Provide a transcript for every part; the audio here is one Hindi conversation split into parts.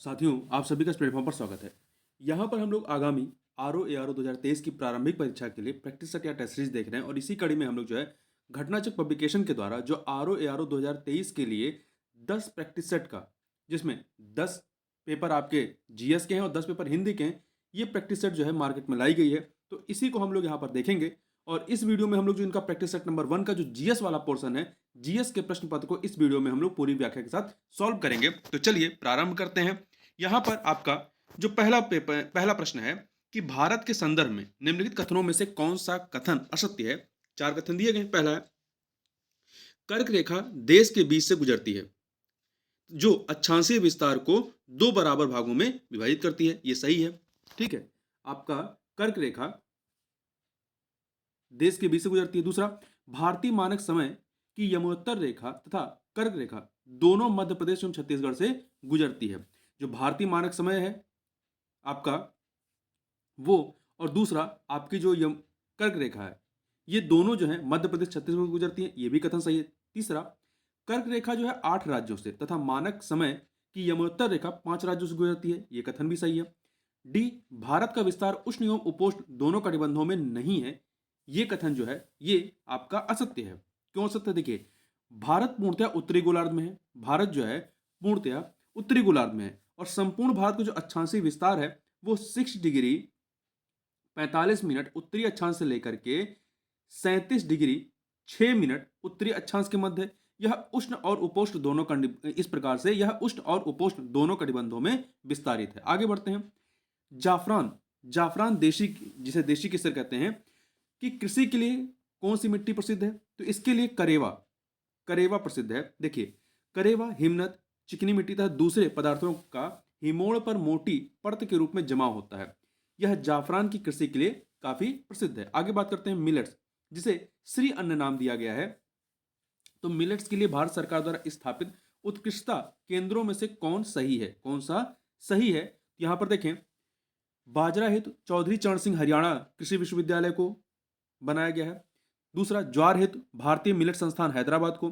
साथियों, आप सभी का इस प्लेटफॉर्म पर स्वागत है। यहाँ पर हम लोग आगामी आरओ 2023 की प्रारंभिक परीक्षा के लिए प्रैक्टिस सेट या टेस्ट सीरीज देख रहे हैं और इसी कड़ी में हम लोग जो है घटनाचक पब्लिकेशन के द्वारा जो आरओ 2023 के लिए 10 प्रैक्टिस सेट का, जिसमें 10 पेपर आपके जीएस के हैं और 10 पेपर हिंदी के हैं, ये प्रैक्टिस सेट जो है मार्केट में लाई गई है। तो इसी को हम लोग यहाँ पर देखेंगे और इस वीडियो में हम लोग जो इनका प्रैक्टिस सेट नंबर 1 का जो जीएस वाला पोर्शन है, जीएस के प्रश्न पत्र को इस वीडियो में हम लोग पूरी व्याख्या के साथ सॉल्व करेंगे। तो चलिए प्रारंभ करते हैं। यहां पर आपका जो पहला प्रश्न है कि भारत के संदर्भ में निम्नलिखित कथनों में से कौन सा कथन असत्य है। चार कथन दिए गए। पहला है, कर्क रेखा देश के बीच से गुजरती है जो अक्षांशीय विस्तार को दो बराबर भागों में विभाजित करती है। यह सही है। ठीक है, आपका कर्क रेखा देश के बीच से गुजरती है। दूसरा, भारतीय मानक समय की यमोत्तर रेखा तथा कर्क रेखा दोनों मध्य प्रदेश एवं छत्तीसगढ़ से गुजरती है। जो भारतीय मानक समय है आपका वो, और दूसरा आपकी जो यम कर्क रेखा है, ये दोनों जो है मध्य प्रदेश छत्तीसगढ़ से गुजरती है। ये भी कथन सही है। तीसरा, कर्क रेखा जो है 8 राज्यों से तथा मानक समय की यमोत्तर रेखा 5 राज्यों से गुजरती है। ये कथन भी सही है। डी, भारत का विस्तार उष्ण एवं उपोष्ण दोनों कटिबंधों में नहीं है। ये कथन जो है ये आपका असत्य है। क्यों असत्य? देखिए, भारत पूर्णतया उत्तरी गोलार्ध में है। भारत जो है पूर्णतया उत्तरी गोलार्ध में है और संपूर्ण भारत का जो अक्षांशीय विस्तार है वो 6 डिग्री 45 मिनट उत्तरी अक्षांश से लेकर के 37 डिग्री 6 मिनट उत्तरी अक्षांश के मध्य है। यह उष्ण और उपोष्ण दोनों इस प्रकार से यह उष्ण और उपोष्ण दोनों कटिबंधों में विस्तारित है। आगे बढ़ते हैं। जाफरान, जाफरान देशी, जिसे देशी केसर कहते हैं, कि कृषि के लिए कौन सी मिट्टी प्रसिद्ध है? तो इसके लिए करेवा, करेवा प्रसिद्ध है। देखिए, करेवा हिमनद, चिकनी मिट्टी तथा दूसरे पदार्थों का हिमोड़ पर मोटी परत के रूप में जमा होता है। यह जाफरान की कृषि के लिए काफी प्रसिद्ध है। आगे बात करते हैं मिलेट्स, जिसे श्री अन्न नाम दिया गया है। तो मिलेट्स के लिए भारत सरकार द्वारा स्थापित उत्कृष्टता केंद्रों में से कौन सही है? कौन सा सही है? यहां पर देखें, बाजरा हेतु चौधरी चरण सिंह हरियाणा कृषि विश्वविद्यालय को बनाया गया है। दूसरा, ज्वार हेतु भारतीय मिलेट संस्थान हैदराबाद को,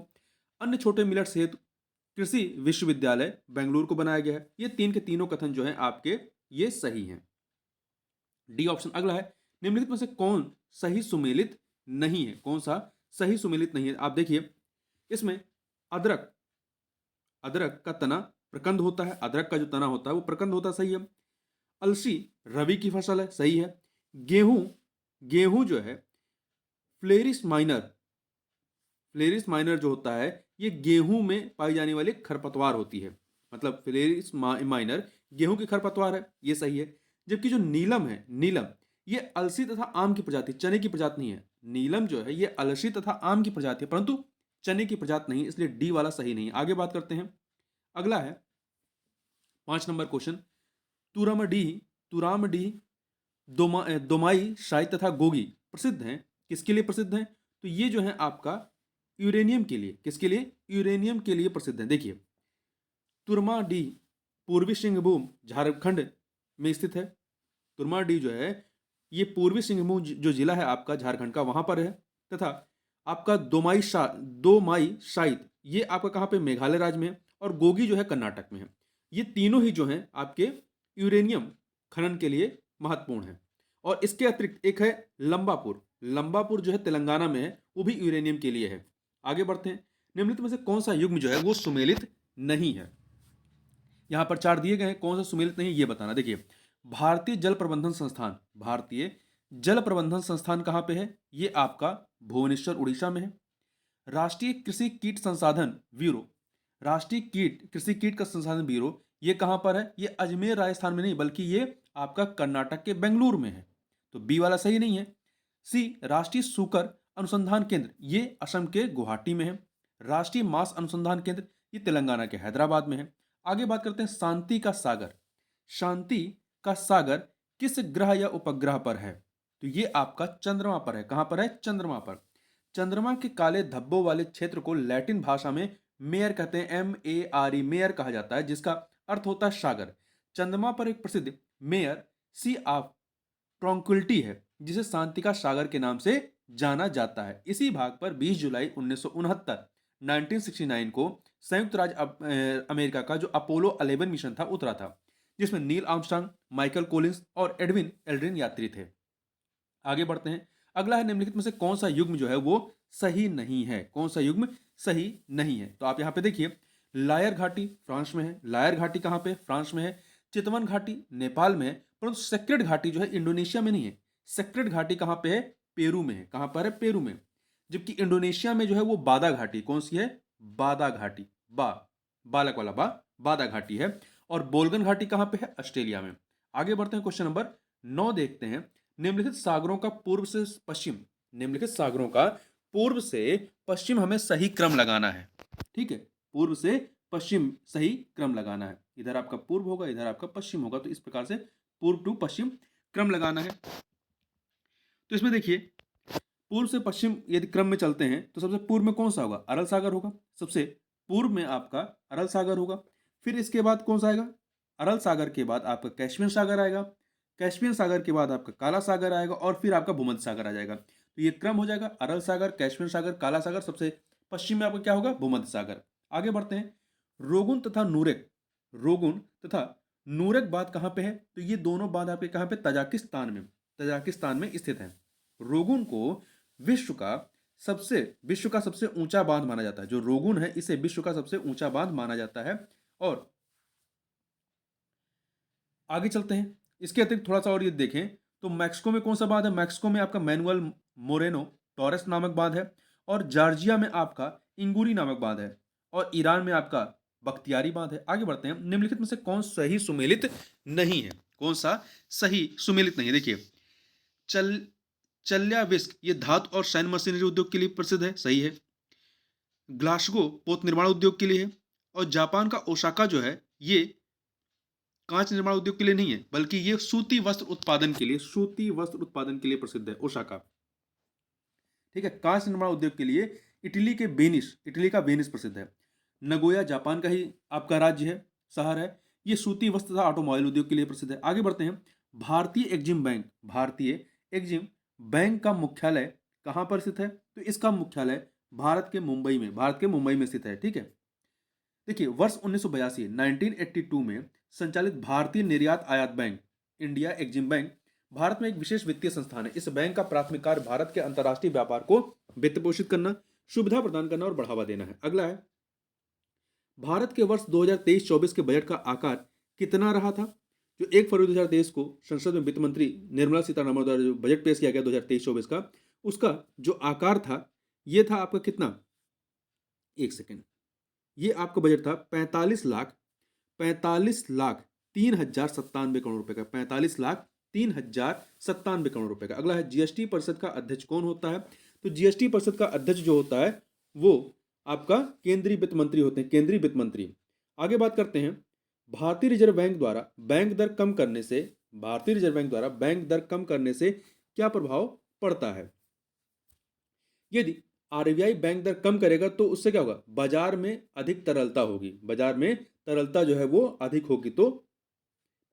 अन्य छोटे मिलेट्स हेतु कृषि विश्वविद्यालय बेंगलुरु को बनाया गया है। ये तीन के तीनों कथन जो हैं आपके ये सही हैं। डी ऑप्शन अगला है, निम्नलिखित में से कौन सही सुमेलित नहीं है? कौन सा सही सुमेलित नहीं है? आप देखिए, इसमें अदरक, अदरक का तना प्रकंद होता है। अदरक का जो तना होता है वो प्रकंद होता है, सही है। अलसी रवि की फसल है, सही है। गेहूं, गेहूं जो है फ्लेरिस माइनर, फ्लेरिस माइनर जो होता है ये गेहूं में पाई जाने वाली खरपतवार होती है। मतलब फ्लेरिस माइनर गेहूं की खरपतवार है, ये सही है। जबकि जो नीलम है, नीलम ये अलसी तथा आम की प्रजाति, चने की प्रजाति नहीं है। नीलम जो है ये अलसी तथा आम की प्रजाति है, परंतु चने की प्रजाति नहीं, इसलिए डी वाला सही नहीं है। आगे बात करते हैं। अगला है 5 नंबर क्वेश्चन। तुरामडी, तुरामडी दोमाई शाही तथा गोगी प्रसिद्ध हैं। किसके लिए प्रसिद्ध हैं? तो ये जो है आपका यूरेनियम के लिए। किसके लिए? यूरेनियम के लिए प्रसिद्ध है। देखिए, तुरमाडी पूर्वी सिंहभूम झारखंड में स्थित है। तुरमाडी जो है ये पूर्वी सिंहभूम जो जिला है आपका झारखंड का, वहां पर है। तथा आपका दोमाई शाइद ये आपका कहाँ पे? मेघालय राज्य में है। और गोगी जो है कर्नाटक में है। ये तीनों ही जो है आपके यूरेनियम खनन के लिए महत्वपूर्ण है। और इसके अतिरिक्त एक है लंबापुर, लंबापुर जो है तेलंगाना में है, वो भी यूरेनियम के लिए है। आगे बढ़ते हैं। निम्नलिखित में से कौन सा युग्म जो है वो सुमेलित नहीं है? यहां पर चार दिए गए हैं, कौन सा सुमेलित नहीं ये बताना। देखिए, भारतीय जल प्रबंधन संस्थान, भारतीय जल प्रबंधन संस्थान कहां पे है? ये आपका भुवनेश्वर उड़ीसा में है। राष्ट्रीय कृषि कीट संसाधन ब्यूरो, राष्ट्रीय कृषि कीट का संसाधन ब्यूरो ये कहां पर है? ये अजमेर राजस्थान में नहीं, बल्कि ये आपका कर्नाटक के बेंगलुरु में है। तो बी वाला सही नहीं है। सी, राष्ट्रीय सूकर अनुसंधान केंद्र ये असम के गुवाहाटी में है। राष्ट्रीय मांस अनुसंधान केंद्र ये तेलंगाना के हैदराबाद में है। आगे बात करते हैं शांति का सागर, शांति का सागर किस ग्रह या उपग्रह पर है? तो ये आपका चंद्रमा पर है। कहां पर है? चंद्रमा पर। चंद्रमा के काले धब्बों वाले क्षेत्र को लैटिन भाषा में मेयर कहते हैं, MERE, मेयर कहा जाता है, जिसका अर्थ होता है सागर। चंद्रमा पर एक प्रसिद्ध मेयर सी ऑफ ट्रॉन्क्विलिटी है, जिसे शांति का सागर के नाम से जाना जाता है। इसी भाग पर 20 जुलाई 1969 को संयुक्त राज्य अमेरिका का जो अपोलो 11 मिशन था उतरा था, जिसमें नील आर्मस्ट्रांग, माइकल कोलिंस और एडविन एल्ड्रिन यात्री थे। आगे बढ़ते हैं। अगला है निम्नलिखित में से कौन सा युग्म जो है वो सही नहीं है, कौन सा युग्म सही नहीं है। तो आप यहां पे देखिए, लायर घाटी फ्रांस में है। लायर घाटी कहां पे? फ्रांस में है। चितवन घाटी नेपाल में है, परंतु सेक्रेड घाटी जो है इंडोनेशिया में नहीं है। सेक्रेड घाटी कहां पे है? पेरू में है। कहां पर है? पेरू में। जबकि इंडोनेशिया में जो है वो बादा घाटी, कौन सी है? बादा घाटी, बालक वाला बादा घाटी है। और बोल्गन घाटी कहां पे है? ऑस्ट्रेलिया में। आगे बढ़ते हैं, क्वेश्चन नंबर 9 देखते हैं। निम्नलिखित सागरों का पूर्व से पश्चिम, निम्नलिखित सागरों का पूर्व से पश्चिम हमें सही क्रम लगाना है। ठीक है, पूर्व से पश्चिम सही क्रम लगाना है। इधर आपका पूर्व होगा, इधर आपका पश्चिम होगा, तो इस प्रकार से पूर्व टू पश्चिम क्रम लगाना है। तो इसमें देखिए, पूर्व से पश्चिम यदि क्रम में चलते हैं तो सबसे पूर्व में कौन सा होगा? अरल सागर होगा। सबसे पूर्व में आपका अरल सागर होगा। फिर इसके बाद कौन सा आएगा? अरल सागर के बाद आपका कैस्पियन सागर आएगा। कैस्पियन सागर के बाद आपका काला सागर आएगा और फिर आपका भूमध्य सागर आ जाएगा। तो ये क्रम हो जाएगा, अरल सागर, कैस्पियन सागर, काला सागर, सबसे पश्चिम में आपका क्या होगा? भूमध्य सागर। आगे बढ़ते हैं। रोगुन तथा नूरेक, रोगुन तथा नूरेक बांध कहां पे है? तो ये दोनों बांध आपके कहां पे? तजाकिस्तान में, तजाकिस्तान में स्थित है। रोगुन को विश्व का सबसे ऊंचा बांध माना जाता है। जो रोगुन है इसे विश्व का सबसे ऊंचा बांध माना जाता है। और आगे चलते हैं, इसके अतिरिक्त थोड़ा सा और ये देखें तो मैक्सिको में कौन सा बांध है? मैक्सिको में आपका मैनुअल मोरेनो टॉरस नामक बांध है। और जॉर्जिया में आपका इंगुरी नामक बांध है। और ईरान में आपका बख्तियारी बांध है। आगे बढ़ते हैं। निम्नलिखित में से कौन सही सुमेलित नहीं है? कौन सा सही सुमेलित नहीं है? देखिए, चल चल्याबिस्क ये धातु और सैन्य मशीनरी उद्योग के लिए प्रसिद्ध है, सही है। ग्लासगो पोत निर्माण उद्योग के लिए है। और जापान का ओसाका जो है ये कांच निर्माण उद्योग के लिए नहीं है, बल्कि ये सूती वस्त्र उत्पादन के लिए, सूती वस्त्र उत्पादन के लिए प्रसिद्ध है ओसाका। ठीक है, कांच निर्माण उद्योग के लिए इटली के वेनिस, इटली का वेनिस प्रसिद्ध है। नगोया जापान का ही आपका राज्य है, शहर है। ये सूती वस्त्र तथा ऑटोमोबाइल उद्योग के लिए प्रसिद्ध है। आगे बढ़ते हैं। भारतीय एक्जिम बैंक, भारतीय एक्जिम बैंक का मुख्यालय कहां पर स्थित है? तो इसका मुख्यालय भारत के मुंबई में, भारत के मुंबई में स्थित है। ठीक है, देखिए वर्ष 1982 1982 में संचालित भारतीय निर्यात आयात bank, India Exim bank, Bharat में एक विशेष वित्तीय संस्थान है। इस बैंक का प्राथमिक कार्य भारत के अंतर्राष्ट्रीय व्यापार को वित्त पोषित करना, सुविधा प्रदान करना और बढ़ावा देना है। अगला है, भारत के वर्ष 2023-24 के बजट का आकार कितना रहा था? जो 1 फरवरी 2023 को संसद में वित्त मंत्री निर्मला सीतारमण द्वारा जो बजट पेश किया गया 2023-24 का, उसका जो आकार था ये था आपका कितना? एक सेकेंड, ये आपका बजट था 45,03,97 करोड़ रुपए का, 45,03,97 करोड़ रुपए का। अगला है, जीएसटी परिषद का अध्यक्ष कौन होता है? तो जीएसटी परिषद का अध्यक्ष जो होता है वो आपका केंद्रीय वित्त मंत्री होते हैं, केंद्रीय वित्त मंत्री। आगे बात करते हैं, भारतीय रिजर्व बैंक द्वारा बैंक दर कम करने से, भारतीय रिजर्व बैंक द्वारा बैंक दर कम करने से क्या प्रभाव पड़ता है? यदि आरबीआई बैंक दर कम करेगा तो उससे क्या होगा? बाजार में अधिक तरलता होगी, बाजार में तरलता जो है वो अधिक होगी, तो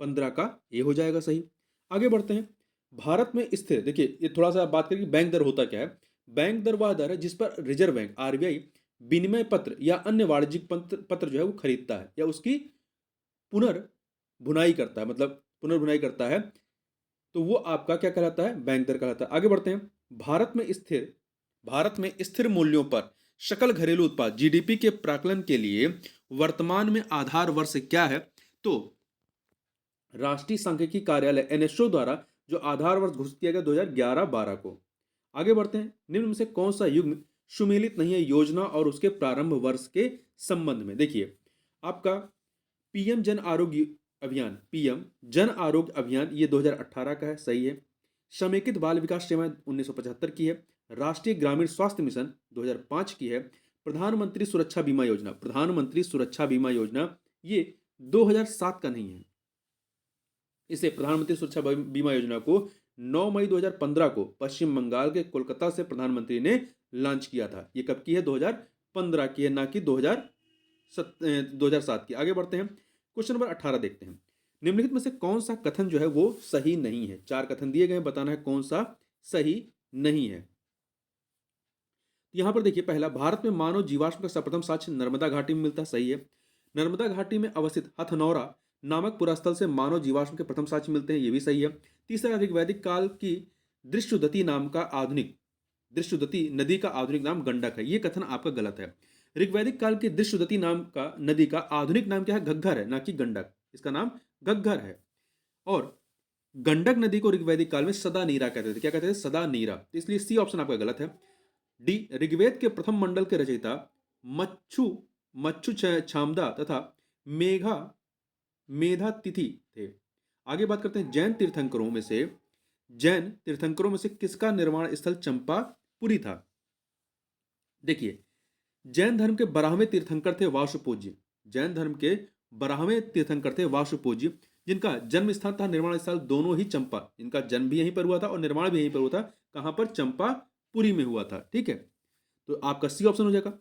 15 का ये हो जाएगा सही। आगे बढ़ते हैं। भारत में स्थिर, देखिए ये थोड़ा सा बात करें कि बैंक दर होता क्या है। बैंक दर वह दर है जिस पर रिजर्व बैंक आरबीआई विनिमय पत्र या अन्य वाणिज्यिक पत्र जो है वो खरीदता है या उसकी पुनर्भुनाई करता है, मतलब पुनर्भुनाई करता है, तो वो आपका क्या कहलाता है? बैंक दर कहलाता है। आगे बढ़ते हैं। भारत में स्थिर मूल्यों पर सकल घरेलू उत्पाद जीडीपी के प्राकलन के लिए वर्तमान में आधार वर्ष क्या है? तो राष्ट्रीय सांख्यिकी कार्यालय एनएसओ द्वारा जो आधार वर्ष घोषित किया गया 2011-12 को। आगे बढ़ते हैं। निम्न में से कौन सा युग्म सुमेलित नहीं है योजना और उसके प्रारंभ वर्ष के संबंध में? देखिए, आपका पीएम जन आरोग्य अभियान, पीएम जन आरोग्य अभियान ये 2018 का है, सही है। समेकित बाल विकास सेवा 1975 की है। राष्ट्रीय ग्रामीण स्वास्थ्य मिशन 2005 की है। प्रधानमंत्री सुरक्षा बीमा योजना, प्रधानमंत्री सुरक्षा बीमा योजना ये 2007 का नहीं है। इसे प्रधानमंत्री सुरक्षा बीमा योजना को 9 मई 2015 को पश्चिम बंगाल के कोलकाता से प्रधानमंत्री ने लॉन्च किया था। ये कब की है? 2015 की है, ना कि 2007 की। आगे बढ़ते हैं। क्वेश्चन नंबर 18 देखते हैं। निम्नलिखित में से कौन सा कथन जो है वो सही नहीं है? 4 कथन दिए गए हैं, बताना है कौन सा सही नहीं है। यहाँ पर देखिए, पहला, भारत में मानव जीवाश्म का सर्वप्रथम साक्ष्य नर्मदा घाटी में मिलता है, सही है। नर्मदा घाटी में अवस्थित हथनौरा नामक पुरास्थल से मानव जीवाश्म के प्रथम साक्ष्य मिलते हैं, ये भी सही है। तीसरा, ऋग्वैदिक काल की दृश्युदती नाम का आधुनिक दृश्युदती नदी का आधुनिक नाम गंडक है, ये कथन आपका गलत है। ऋग्वैदिक काल की दृश्युदती नाम का नदी का आधुनिक नाम क्या है? घग्गर है, ना कि गंडक, इसका नाम घग्गर है। और गंडक नदी को ऋग्वैदिक काल में सदा नीरा कहते थे, क्या कहते थे? सदा नीरा, तो इसलिए सी ऑप्शन आपका गलत है। डी, ऋग्वेद के प्रथम मंडल के रचयिता मच्छु मच्छु छामदा तथा मेघा मेधा तिथि थे। आगे बात करते हैं जैन तीर्थंकरों में से किसका निर्माण स्थल चंपापुरी था? देखिए, जैन धर्म के 12वें तीर्थंकर थे वासुपूज्य। जैन धर्म के 12वें तीर्थंकर थे वासुपूज्य, जिनका जन्म स्थान था, निर्माण स्थल दोनों ही चंपा, इनका जन्म भी यहीं पर हुआ था और निर्माण भी यहीं पर हुआ था। कहां पर? चंपापुरी में हुआ था, ठीक है। तो आपका सी ऑप्शन हो जाएगा।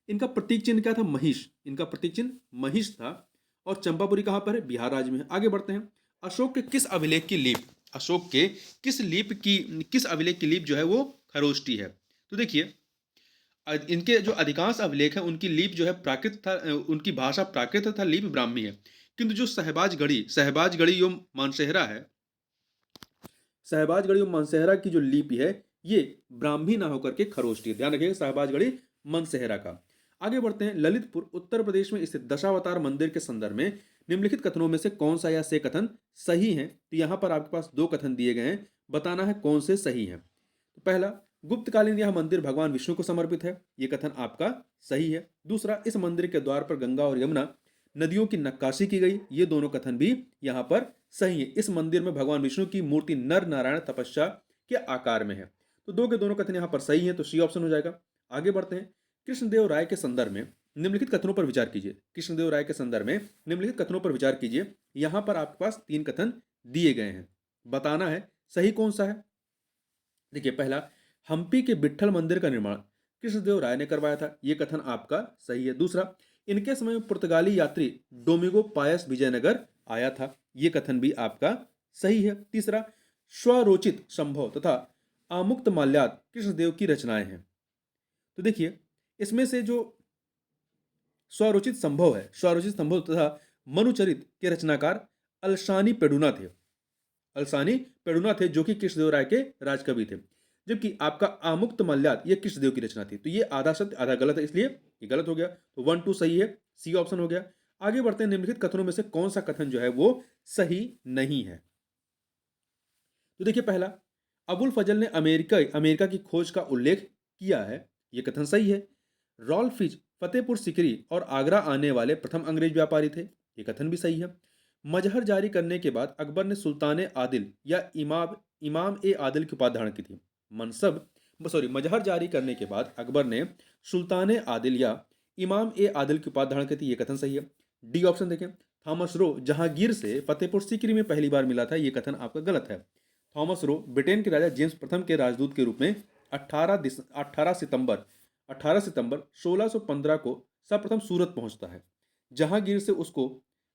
इनका प्रतीक चिन्ह क्या था? महिष, इनका प्रतीक चिन्ह महिष था। और चंपापुरी कहां पर है? बिहार राज्य में है। आगे बढ़ते हैं। अशोक के किस अभिलेख की लीप अशोक के किस अभिलेख की लीप जो है वो खरोष्टी है? तो देखिए, इनके जो अधिकांश अभिलेख हैं उनकी लीप जो है प्राकृत था, उनकी भाषा प्राकृत तथा लीप ब्राह्मी है। किंतु जो सहबाजगढ़ी एवं मानसेहरा है, सहबाजगढ़ी एवं मानसेहरा की जो लिपि है ये ब्राह्मी ना होकर के खरोष्टी है। ध्यान रखिएगा, सहबाजगढ़ी मनसेहरा का। आगे बढ़ते हैं। ललितपुर उत्तर प्रदेश में स्थित दशावतार मंदिर के संदर्भ में निम्नलिखित कथनों में से कौन सा या से कथन सही है? तो यहां पर आपके पास दो कथन दिए गए हैं, बताना है कौन से सही है। तो पहला, गुप्तकालीन यह मंदिर भगवान विष्णु को समर्पित है, यह कथन आपका सही है। दूसरा, इस मंदिर के द्वार पर गंगा और यमुना नदियों की नक्काशी की गई, ये दोनों कथन भी यहां पर सही है। इस मंदिर में भगवान विष्णु की मूर्ति नर नारायण तपस्या के आकार में है। तो दो के दोनों कथन यहां पर सही है, तो सी ऑप्शन हो जाएगा। आगे बढ़ते हैं। कृष्णदेव राय के संदर्भ में निम्नलिखित कथनों पर विचार कीजिए। कृष्णदेव राय के संदर्भ में निम्नलिखित कथनों पर विचार कीजिए। यहां पर आपके पास तीन कथन दिए गए हैं, बताना है सही कौन सा है। देखिए, पहला, हम्पी के विट्ठल मंदिर का निर्माण कृष्णदेव राय ने करवाया था, यह कथन आपका सही है। दूसरा, इनके समय में पुर्तगाली यात्री डोमिगो पायस विजयनगर आया था, यह कथन भी आपका सही है। तीसरा, स्वरोचित संभव तथा आमुक्त माल्याद कृष्णदेव की रचनाएं हैं। तो देखिए, इसमें से जो स्वरोचित संभव तथा मनुचरित के रचनाकार अलसानी पेडुना थे, जो कि कृष्णदेव राय के राजकवि थे। जबकि आपका आमुक्त मल्याद ये कृष्णदेव की रचना थी। तो ये आधा सत्य आधा गलत है, इसलिए ये गलत हो गया। तो 1 2 सही है, सी ऑप्शन हो गया। आगे बढ़ते हैं। निम्नलिखित कथनों में से कौन सा कथन जो है वो सही नहीं है? तो देखिए, पहला, अबुल फजल ने अमेरिका की खोज का उल्लेख किया है, यह कथन सही है। रॉल्फ फिच फतेहपुर सिकरी और आगरा आने वाले प्रथम अंग्रेज व्यापारी थे, यह कथन भी सही है। मजहर जारी करने के बाद अकबर ने सुल्तान आदिल या इमाम ए आदिल की उपाधि धारण की थी। मजहर जारी करने के बाद अकबर ने सुल्तान आदिल या इमाम ए आदिल की उपाधि धारण की थी, यह कथन सही है। डी ऑप्शन देखें। थॉमस रो जहांगीर से फतेहपुर सिकरी में पहली बार मिला था, यह कथन आपका गलत है। थॉमस रो ब्रिटेन के राजा जेम्स प्रथम के राजदूत के रूप में 18 सितंबर 1615 को सर्वप्रथम सूरत पहुंचता है। जहांगीर से उसको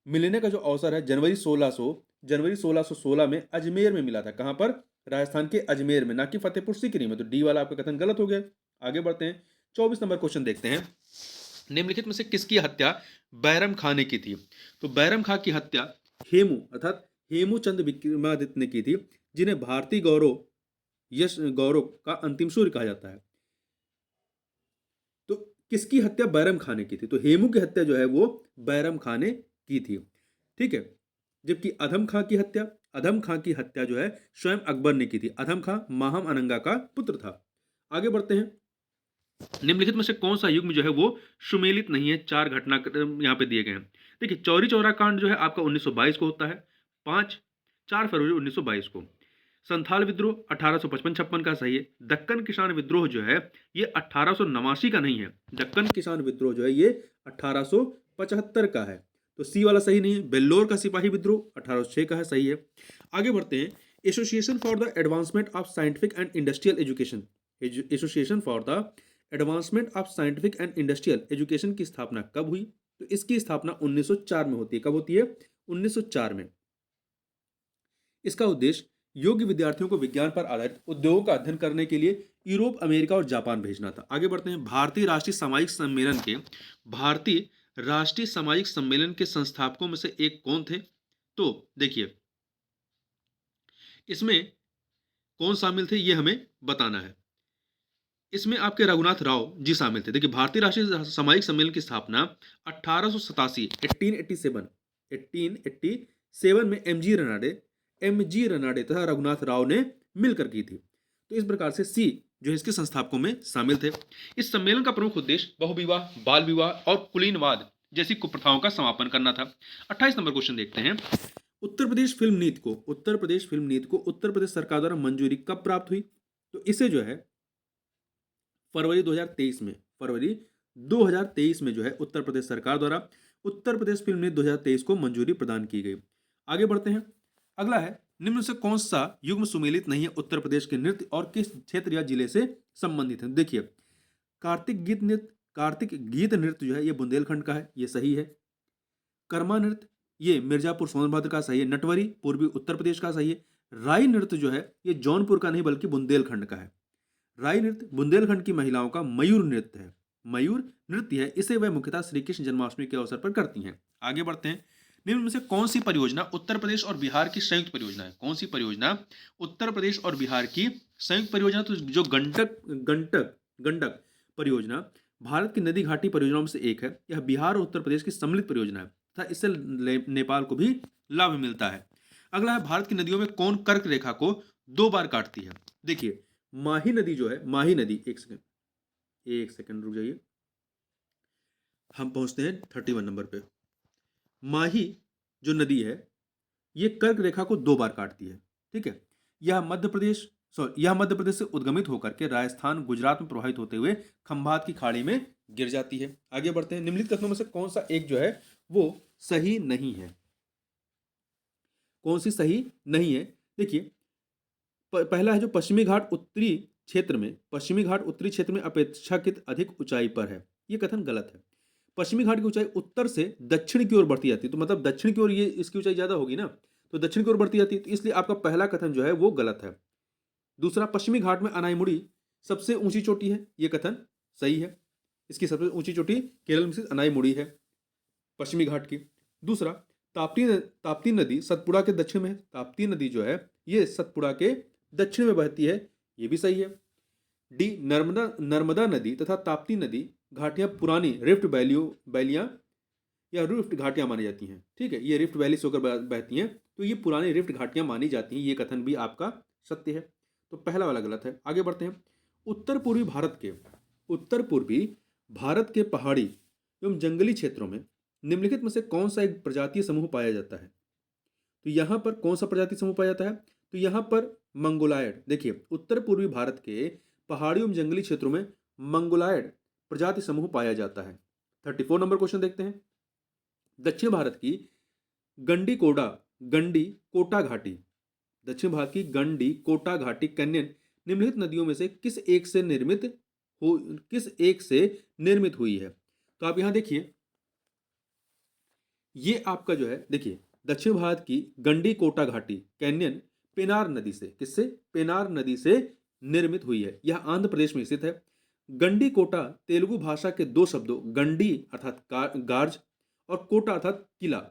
मिलने का जो अवसर है जनवरी 1616 में अजमेर में मिला था। कहां पर? राजस्थान के अजमेर में, ना कि फतेहपुर सीकरी में। तो डी वाला आपका कथन गलत हो गया। आगे बढ़ते हैं। 24 नंबर क्वेश्चन देखते हैं। निम्नलिखित में से किसकी हत्या बैरम खां ने की थी? तो बैरम खां की हत्या हेमू अर्थात हेमूचंद विक्रमादित्य ने की थी, जिन्हें भारतीय गौरव का अंतिम सूर्य कहा जाता है। तो किसकी हत्या बैरम खां ने की थी? तो हेमू की हत्या जो है वो बैरम खां ने की थी, ठीक है। जबकि अधम खां की हत्या जो है स्वयं अकबर ने की थी। अधम खां माहम अनंगा का पुत्र था। आगे बढ़ते हैं। निम्नलिखित में से कौन सा युग्म जो है वो सुमेलित नहीं है? चार घटनाक्रम यहाँ पे दिए गए हैं। देखिए, चौरी चौरा कांड जो है आपका 1922 को होता है, 4 फरवरी 1922 को। संथाल विद्रोह 1855-56 का सही है। दक्कन किसान विद्रोह जो है ये 1889 का नहीं है। दक्कन किसान विद्रोह जो है ये 1875 का है। तो सी वाला सही नहीं है। बेल्लोर का सिपाही विद्रोह 1806 का है, सही है। आगे बढ़ते हैं। Association for the advancement of scientific and industrial education association for the advancement of scientific and industrial education की स्थापना कब हुई? तो इसकी स्थापना 1904 में होती है। कब होती है? 1904 में। इसका उद्देश्य योग्य विद्यार्थियों को विज्ञान पर आधारित उद्योगों का अध्ययन करने के लिए यूरोप, अमेरिका और जापान भेजना था। आगे बढ़ते हैं। भारतीय राष्ट्रीय सामाजिक सम्मेलन के संस्थापकों में से एक कौन थे? तो देखिए, इसमें कौन शामिल थे ये हमें बताना है। इसमें आपके रघुनाथ राव जी शामिल थे। देखिए, भारतीय राष्ट्रीय सामाजिक सम्मेलन की स्थापना 1887 1887 में एम जी रनाडे तथा रघुनाथ राव ने मिलकर की थी। तो इस प्रकार से सी जो है इसके संस्थापकों में शामिल थे। इस सम्मेलन का प्रमुख उद्देश्य बहुविवाह, बाल विवाह और कुलीनवाद जैसी कुप्रथाओं का समापन करना था। 28 नंबर क्वेश्चन देखते हैं। उत्तर प्रदेश फिल्म नीति को उत्तर प्रदेश सरकार द्वारा मंजूरी कब प्राप्त हुई? तो इसे जो है फरवरी 2023 में जो है उत्तर प्रदेश सरकार द्वारा उत्तर प्रदेश फिल्म नीति 2023 को मंजूरी प्रदान की गई। आगे बढ़ते हैं। अगला है, निम्न से कौन सा युग्म सुमेलित नहीं है उत्तर प्रदेश के नृत्य और किस क्षेत्र या जिले से संबंधित है? देखिए, कार्तिक गीत नृत्य जो है ये बुंदेलखंड का है, ये सही है। कर्मा नृत्य ये मिर्जापुर सोनभद्र का सही है। नटवरी पूर्वी उत्तर प्रदेश का सही है। राई नृत्य जो है ये जौनपुर का नहीं बल्कि बुंदेलखंड का है। राई नृत्य बुंदेलखंड की महिलाओं का मयूर नृत्य है। इसे वह मुख्यतः श्री कृष्ण जन्माष्टमी के अवसर पर करती हैं। आगे बढ़ते हैं। निम्न में से कौन सी परियोजना उत्तर प्रदेश और बिहार की संयुक्त परियोजना है? कौन सी परियोजना उत्तर प्रदेश और बिहार की संयुक्त परियोजना? तो जो गंडक परियोजना भारत की नदी घाटी परियोजनाओं में से एक है। यह बिहार और उत्तर प्रदेश की सम्मिलित परियोजना है तथा इससे नेपाल को भी लाभ मिलता है। अगला है, भारत की नदियों में कौन कर्क रेखा को 2 बार काटती है? देखिए, माही नदी जो है, माही नदी, एक सेकंड रुक जाइए, हम पहुंचते हैं 31 नंबर पे। माही जो नदी है ये कर्क रेखा को 2 बार काटती है। ठीक है, यह मध्य प्रदेश से उद्गमित होकर के राजस्थान, गुजरात में प्रवाहित होते हुए खंभात की खाड़ी में गिर जाती है। आगे बढ़ते हैं। निम्नलिखित कथनों में से कौन सा एक जो है वो सही नहीं है? कौन सी सही नहीं है? देखिए, पहला है जो पश्चिमी घाट उत्तरी क्षेत्र में अपेक्षाकृत अधिक ऊंचाई पर है। यह कथन गलत है। पश्चिमी घाट की ऊंचाई उत्तर से दक्षिण की ओर बढ़ती जाती है, तो मतलब दक्षिण की ओर ये इसकी ऊंचाई ज्यादा होगी ना, तो दक्षिण की ओर बढ़ती जाती है, तो इसलिए आपका पहला कथन जो है वो गलत है। दूसरा, पश्चिमी घाट में अनाईमुड़ी सबसे ऊंची चोटी है, यह कथन सही है। इसकी सबसे ऊंची चोटी केरल में स्थित अनाईमुड़ी है पश्चिमी घाट की। दूसरा, ताप्ती नदी सतपुड़ा के दक्षिण में है। ताप्ती नदी जो है ये सतपुड़ा के दक्षिण में बहती है, ये भी सही है। डी, नर्मदा नदी तथा ताप्ती नदी घाटियां पुरानी रिफ्ट वैलियां या रिफ्ट घाटियां मानी जाती हैं। ठीक है, ये रिफ्ट वैली से होकर बहती हैं, तो ये पुरानी रिफ्ट घाटियां मानी जाती हैं। ये कथन भी आपका सत्य है, तो पहला वाला गलत है। आगे बढ़ते हैं। उत्तर पूर्वी भारत के पहाड़ी एवं जंगली क्षेत्रों में निम्नलिखित में से कौन सा एक प्रजातीय समूह पाया जाता है? तो यहां पर कौन सा प्रजाति समूह पाया जाता है? तो यहां पर मंगोलायड। देखिए, उत्तर पूर्वी भारत के पहाड़ियों एवं जंगली क्षेत्रों में मंगोलायड प्रजाति समूह पाया जाता है। 34 नंबर क्वेश्चन देखते हैं। दक्षिण भारत की गंडी कोटा घाटी कैन्यन निम्नलिखित नदियों में से किस एक से निर्मित हुई है? तो आप यहां देखिए, ये आपका जो है, देखिए, दक्षिण भारत की गंडी कोटा घाटी कैन्यन पेनार नदी से निर्मित हुई है। यह आंध्र प्रदेश में स्थित है। गंडी कोटा तेलुगु भाषा के 2 शब्दों गंडी अर्थात गार्ज और कोटा अर्थात किला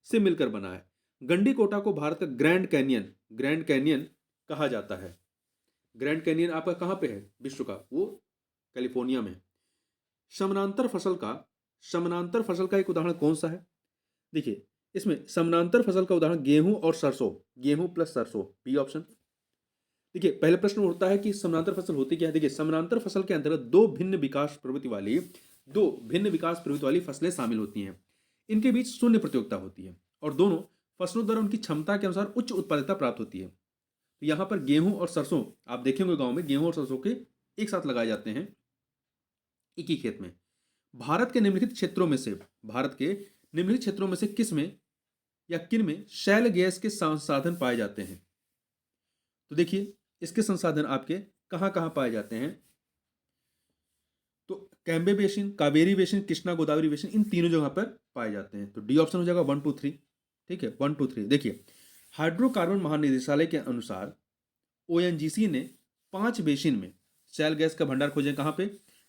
से मिलकर बना है। गंडी कोटा को भारत का ग्रैंड कैनियन कहा जाता है। ग्रैंड कैनियन आपका कहां पे है विश्व का? वो कैलिफोर्निया में। समानांतर फसल का एक उदाहरण कौन सा है? देखिए, इसमें समानांतर फसल का उदाहरण गेहूं और सरसों, गेहूं प्लस सरसों, बी ऑप्शन। देखिए, पहले प्रश्न होता है कि समानांतर फसल होती क्या है? देखिए, समानांतर फसल के अंतर्गत दो भिन्न विकास प्रवृत्ति वाली फसलें शामिल होती हैं। इनके बीच शून्य प्रतियोगिता होती है और दोनों फसलों द्वारा उनकी क्षमता के अनुसार उच्च उत्पादकता प्राप्त होती है। तो यहाँ पर गेहूं और सरसों, आप देखेंगे गांव में गेहूं और सरसों के एक साथ लगाए जाते हैं एक ही खेत में। भारत के निम्नलिखित क्षेत्रों में से किस में या किन में शैल गैस के संसाधन पाए जाते हैं? तो देखिए, इसके संसाधन आपके कहां कहां पाए जाते हैं? तो Cambay basin, Kaveri basin, Krishna Godavari basin, इन तीनों जगह पर पाए जाते हैं। तो डी ऑप्शन हो जाएगा 1 2 3। ठीक है, 1 2 3। देखिए, हाइड्रोकार्बन महानिदेशालय के अनुसार ओएनजीसी ने 5 बेसिन में शैल गैस का भंडार खोजे। कहाँ पे?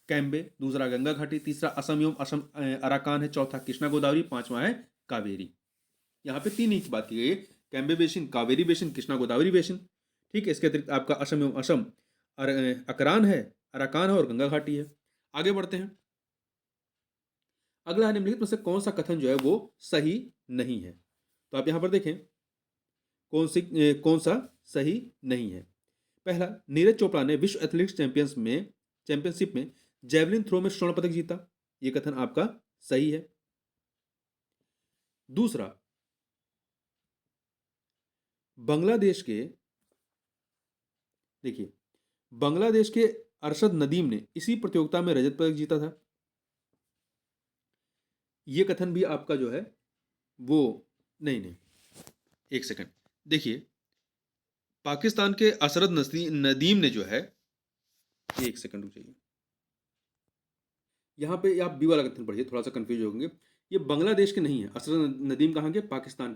कैम्बे, दूसरा गंगा घाटी, तीसरा असम एवं असम अराकान है, चौथा कृष्णा गोदावरी, पांचवा है कावेरी। यहाँ पे 3 ही की बात की गई है, Cambay basin, Kaveri basin, Krishna Godavari basin. ठीक है, इसके अतिरिक्त आपका असम एवं असम अकरान है, अराकान है और गंगा घाटी है। आगे बढ़ते हैं। अगला है निम्नलिखित में से कौन सा कथन जो है वो सही नहीं है? तो आप यहां पर देखें कौन सा सही नहीं है। पहला, नीरज चोपड़ा ने विश्व एथलेटिक्स चैंपियनशिप में जेवलिन थ्रो में स्वर्ण पदक जीता। यह कथन आपका सही है। दूसरा, बांग्लादेश के देखिए बांग्लादेश के अरशद नदीम ने इसी प्रतियोगिता में रजत पदक जीता था। यह कथन भी आपका जो है वो नहीं, एक सेकंड देखिए, पाकिस्तान के असरद नदीम ने जो है, एक सेकंड रुक जाइए, यहाँ पे आप बी वाला कथन पढ़िए, थोड़ा सा कंफ्यूज होंगे। ये बांग्लादेश के नहीं है, असरद नदीम कहाँ के? पाकिस्तान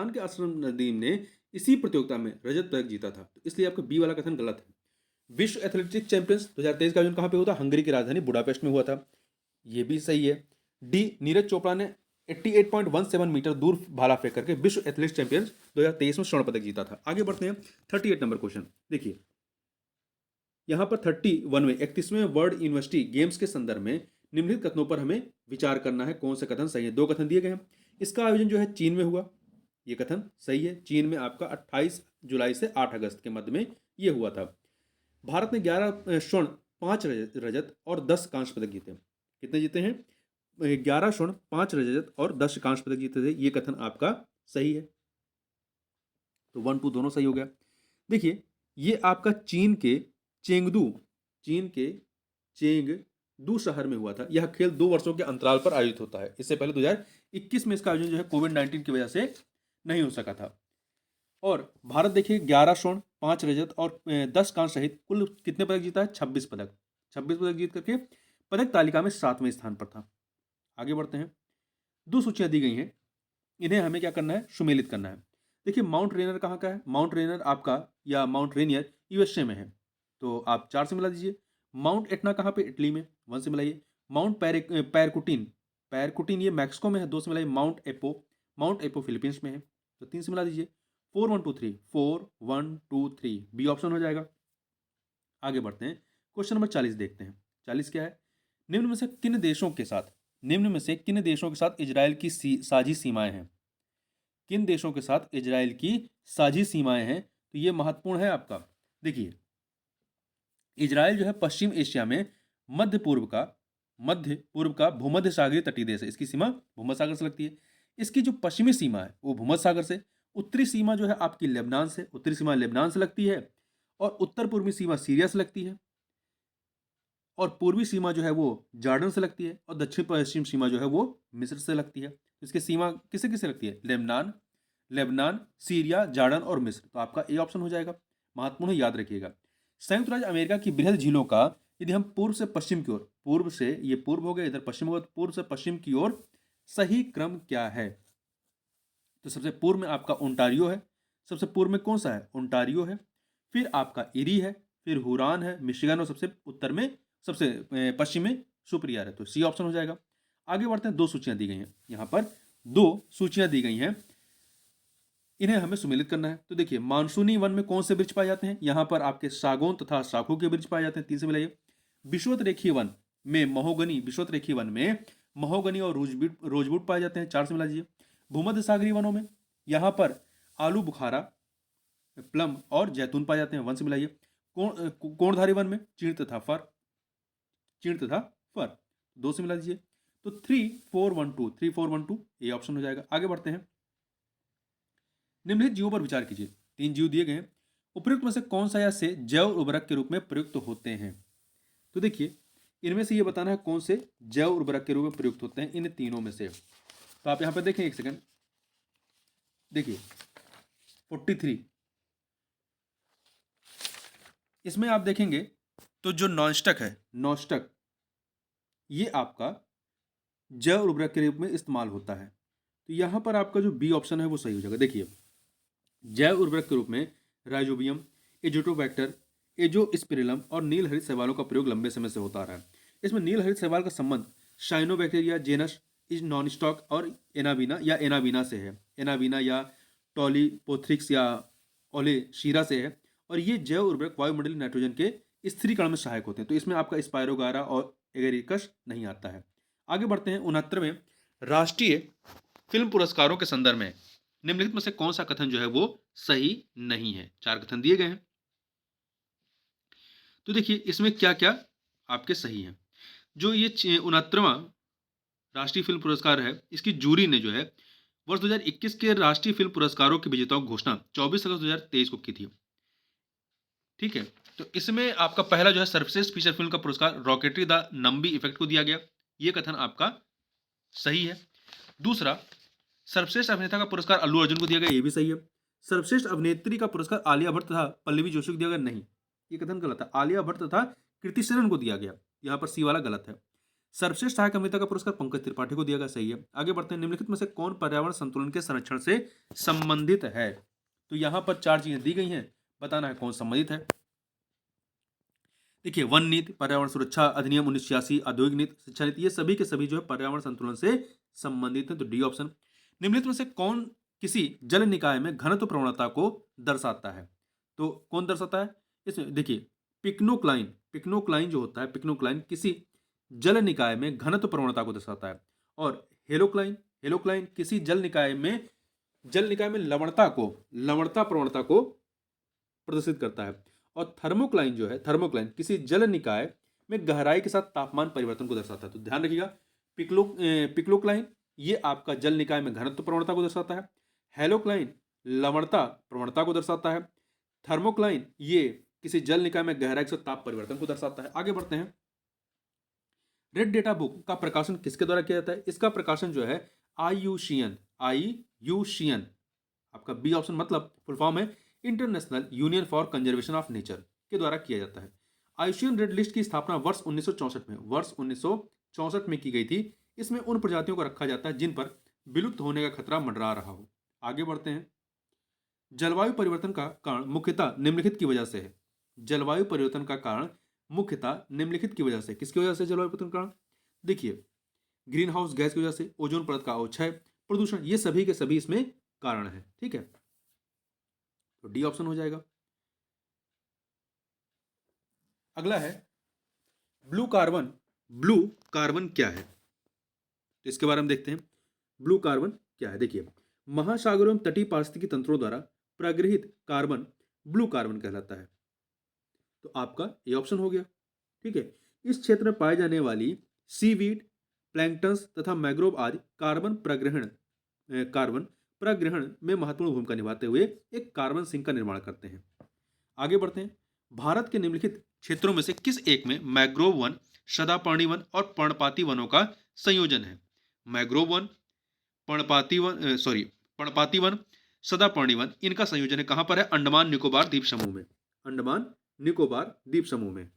के असरद नदीम ने इसी प्रतियोगिता में रजत पदक जीता था, तो इसलिए आपका बी वाला कथन गलत है। विश्व एथलेटिक्स चैंपियंस 2023 का आयोजन कहाँ पे हुआ था? हंगरी की राजधानी बुडापेस्ट में हुआ था। ये भी सही है। डी, नीरज चोपड़ा ने 88.17 मीटर दूर भाला फेंक करके विश्व एथलेटिक्स चैंपियंस 2023 में स्वर्ण पदक जीता था। आगे बढ़ते हैं 38 नंबर क्वेश्चन। देखिए यहां पर 31वें 31वें वर्ल्ड यूनिवर्सिटी गेम्स के संदर्भ में निम्नलिखित कथनों पर हमें विचार करना है, कौन से कथन सही है। 2 कथन दिए गए हैं। इसका आयोजन जो है चीन में हुआ, यह कथन सही है। चीन में आपका 28 जुलाई से 8 अगस्त के मध्य में यह हुआ था। भारत ने 11 स्वर्ण, 5 रजत और 10 कांस्य पदक जीते। कितने जीते हैं? 11 स्वर्ण, 5 रजत और 10 कांस्य पदक जीते थे। ये कथन आपका सही है। तो 1 2 दोनों सही हो गया। देखिए ये आपका चीन के चेंगदू शहर में हुआ था। यह खेल 2 वर्षों के अंतराल पर आयोजित होता है। इससे पहले 2021 में इसका आयोजन जो है कोविड-19 की वजह से नहीं हो सका था। और भारत देखिए 11 स्वर्ण, 5 रजत और 10 कांस्य सहित कुल कितने पदक जीता है? 26 पदक। 26 पदक जीत करके पदक तालिका में 7वें स्थान पर था। आगे बढ़ते हैं। 2 सूचियां दी गई हैं, इन्हें हमें क्या करना है? सुमेलित करना है। देखिए माउंट रेनर कहाँ का है? माउंट रेनर आपका या माउंट रेनियर यूएसए में है, तो आप 4 से मिला दीजिए। माउंट एटना कहाँ पे? इटली में, 1 से मिलाइए। माउंट पैरकुटिन ये मैक्सिको में है, 2 से मिलाइए। माउंट एपो फिलीपींस में है, तो 3 से मिला दीजिए। 4 1 2 3 4 1 2 3 बी ऑप्शन हो जाएगा। आगे बढ़ते हैं, क्वेश्चन नंबर 40 देखते हैं। 40 क्या है? निम्न में से किन देशों के साथ इजराइल की साझी सीमाएं हैं? किन देशों के साथ इजराइल की साझी सीमाएं हैं? तो ये महत्वपूर्ण है आपका। देखिए इजराइल जो है पश्चिम एशिया में मध्य पूर्व का भूमध्य सागरीय तटीय देश है। इसकी सीमा भूमध्य सागर से लगती है। इसकी जो पश्चिमी सीमा है वो भूमध्य सागर से, उत्तरी सीमा जो है आपकी उत्तरी सीमा लेबनान से लगती है, और उत्तर पूर्वी सीमा सीरिया से लगती है, और पूर्वी सीमा जो है वो जॉर्डन से लगती है, और दक्षिण पश्चिम सीमा जो है वो मिस्र से लगती है। इसकी सीमा किसे किसे लगती है? लेबनान, सीरिया, जॉर्डन और मिस्र। तो आपका ए ऑप्शन हो जाएगा। महत्वपूर्ण है, याद रखिएगा। संयुक्त राज्य अमेरिका की बृहद झीलों का यदि हम पूर्व से पश्चिम की ओर, पूर्व से ये पूर्व हो गया, इधर पश्चिम होगा, तो पूर्व से पश्चिम की ओर सही क्रम क्या है? तो सबसे पूर्व में आपका ओंटारियो है। सबसे पूर्व में कौन सा है? ओंटारियो है। फिर आपका इरी है, फिर हुरान है, मिशिगन, और सबसे उत्तर में सबसे पश्चिम में सुपरियर है। तो सी ऑप्शन हो जाएगा। आगे बढ़ते हैं। 2 सूचियां दी गई हैं, यहां पर 2 सूचियां दी गई हैं, इन्हें हमें सुमेलित करना है। तो देखिए मानसूनी वन में कौन से वृक्ष पाए जाते हैं? यहां पर आपके सागौन तथा साखू के वृक्ष पाए जाते हैं। 3 से मिलाइए। विषुवत रेखीय वन में महोगनी और रोजबुड पाए जाते हैं। 4 से मिला दीजिए। भूमध्य सागरीय वनों में यहां पर आलू बुखारा, प्लम और जैतून पाए जाते हैं। 1 से मिलाइए। कोणधारी वन में चीड़ तथा फर। 2 से मिला दीजिए। तो 3 4 1 2 ये ऑप्शन हो जाएगा। आगे बढ़ते हैं। निम्नलिखित जीवों पर विचार कीजिए। 3 जीव दिए गए हैं। उपयुक्त में से कौन सा या से जैव उर्वरक के रूप में प्रयुक्त होते हैं? तो देखिए इनमें से ये बताना है कौन से जैव उर्वरक के रूप में प्रयुक्त होते हैं, इन तीनों में से। तो आप यहां पर देखें, एक सेकंड देखिए 43, इसमें आप देखेंगे तो जो नॉस्टक ये आपका जैव उर्वरक के रूप में इस्तेमाल होता है। तो यहां पर आपका जो बी ऑप्शन है वो सही हो जाएगा। देखिए जैव उर्वरक के रूप में राइजोबियम, एजोटोबैक्टर, एजोस्पिरिलम और नील हरित शैवालों का प्रयोग लंबे समय से होता आ रहा है। इसमें नील हरित शैवाल का संबंध साइनोबैक्टीरिया जेनस इज नॉनस्टॉक और एनाबीना से है। एनाबीना या टॉलीपोथ्रिक्स या ओलेशीरा से है और ये जैव उर्वरक वायुमंडलीय नाइट्रोजन के स्थिरीकरण में सहायक होते हैं। तो इसमें आपका स्पायरोगारा और एगेरिकस नहीं आता है। आगे बढ़ते हैं 69वें राष्ट्रीय फिल्म पुरस्कारों के संदर्भ में निम्नलिखित में से कौन सा कथन जो है वो सही नहीं है। 4 कथन दिए गए हैं, तो देखिए इसमें क्या क्या आपके सही हैं। जो ये 69वां राष्ट्रीय फिल्म पुरस्कार है, इसकी जूरी ने जो है वर्ष 2021 के राष्ट्रीय फिल्म पुरस्कारों के विजेताओं की घोषणा 24 अगस्त 2023 को की थी। ठीक है, तो इसमें आपका पहला जो है सर्वश्रेष्ठ फीचर फिल्म का पुरस्कार रॉकेटरी द नंबी इफेक्ट को दिया गया। ये कथन आपका सही है। दूसरा, सर्वश्रेष्ठ अभिनेता का पुरस्कार अल्लू अर्जुन को दिया गया, ये भी सही है। सर्वश्रेष्ठ अभिनेत्री का पुरस्कार आलिया भट्ट तथा पल्लवी जोशी को दिया गया, नहीं, ये कथन गलत है। आलिया भट्ट तथा कृति सेनन को दिया गया, यहाँ पर सी वाला गलत है। सर्वश्रेष्ठ सहायक अभिनेता का पुरस्कार पंकज त्रिपाठी को दिया गया, सही है। आगे बढ़ते हैं, निम्नलिखित में से कौन पर्यावरण संतुलन के संरक्षण से संबंधित है। तो यहाँ पर 4 चीजें दी गई हैं, बताना है कौन संबंधित है। देखिए, वन नीति, पर्यावरण सुरक्षा अधिनियम 1986, औद्योगिक नीति, शिक्षा नीति, ये सभी के सभी जो है पर्यावरण संतुलन से संबंधित है। तो डी ऑप्शन। निम्नलिखित में से कौन किसी जल निकाय में घनत्व प्रवणता को दर्शाता है। तो कौन दर्शाता है इसमें, देखिए पिक्नोक्लाइन जो होता है, पिक्नोक्लाइन किसी जल निकाय में घनत्व प्रवणता को दर्शाता है। और हेलोक्लाइन किसी जल निकाय में लवणता प्रवणता को प्रदर्शित करता है। और थर्मोक्लाइन जो है, थर्मोक्लाइन किसी जल निकाय में गहराई के साथ तापमान परिवर्तन को दर्शाता है। तो ध्यान रखिएगा, पिक्लोक्लाइन ये आपका जल निकाय में घनत्व प्रवणता को दर्शाता है। हेलोक्लाइन लवणता प्रवणता को दर्शाता है। थर्मोक्लाइन ये किसी जल निकाय में गहराई के साथ ताप परिवर्तन को दर्शाता है। आगे बढ़ते हैं, रेड डेटा बुक का प्रकाशन किसके द्वारा किया जाता है। इसका प्रकाशन जो है आईयूसीएन आपका बी ऑप्शन, मतलब फुल फॉर्म है international union for conservation of nature के द्वारा किया जाता है। आईयूसीएन रेड लिस्ट की स्थापना वर्ष 1964 में की गई थी। इसमें उन प्रजातियों को रखा जाता है जिन पर विलुप्त होने का खतरा मंडरा रहा हो। आगे बढ़ते हैं, जलवायु परिवर्तन का कारण मुख्यतः निम्नलिखित की वजह से है। जलवायु परिवर्तन का कारण मुख्यतः निम्नलिखित की वजह से, किसकी वजह से जलवायु परिवर्तन का कारण, देखिए ग्रीन हाउस गैस की वजह से, ओजोन परत का अवक्षय, प्रदूषण, ये सभी के सभी इसमें कारण है। ठीक है, तो डी ऑप्शन हो जाएगा। अगला है ब्लू कार्बन क्या है, तो इसके बारे में देखते हैं। ब्लू कार्बन क्या है, देखिए महासागरों एवं तटीय पारिस्थितिकी तंत्रों द्वारा प्रगृहित कार्बन ब्लू कार्बन कहलाता है। तो आपका ये ऑप्शन हो गया। ठीक है, इस क्षेत्र में पाए जाने वाली सीवीड, प्लैंक्टन्स तथा मैग्रोव आदि कार्बन प्रग्रहण में महत्वपूर्ण भूमिका निभाते हुए एक कार्बन सिंक का निर्माण करते हैं। आगे बढ़ते हैं, भारत के निम्नलिखित क्षेत्रों में से किस एक में मैग्रोव वन, सदापर्णी वन और पर्णपाती वनों का संयोजन है। मैग्रोव वन, पर्णपाती वन, सदापर्णी वन, इनका संयोजन है कहां पर है, अंडमान निकोबार द्वीप समूह में। अंडमान निकोबार द्वीप समूह में।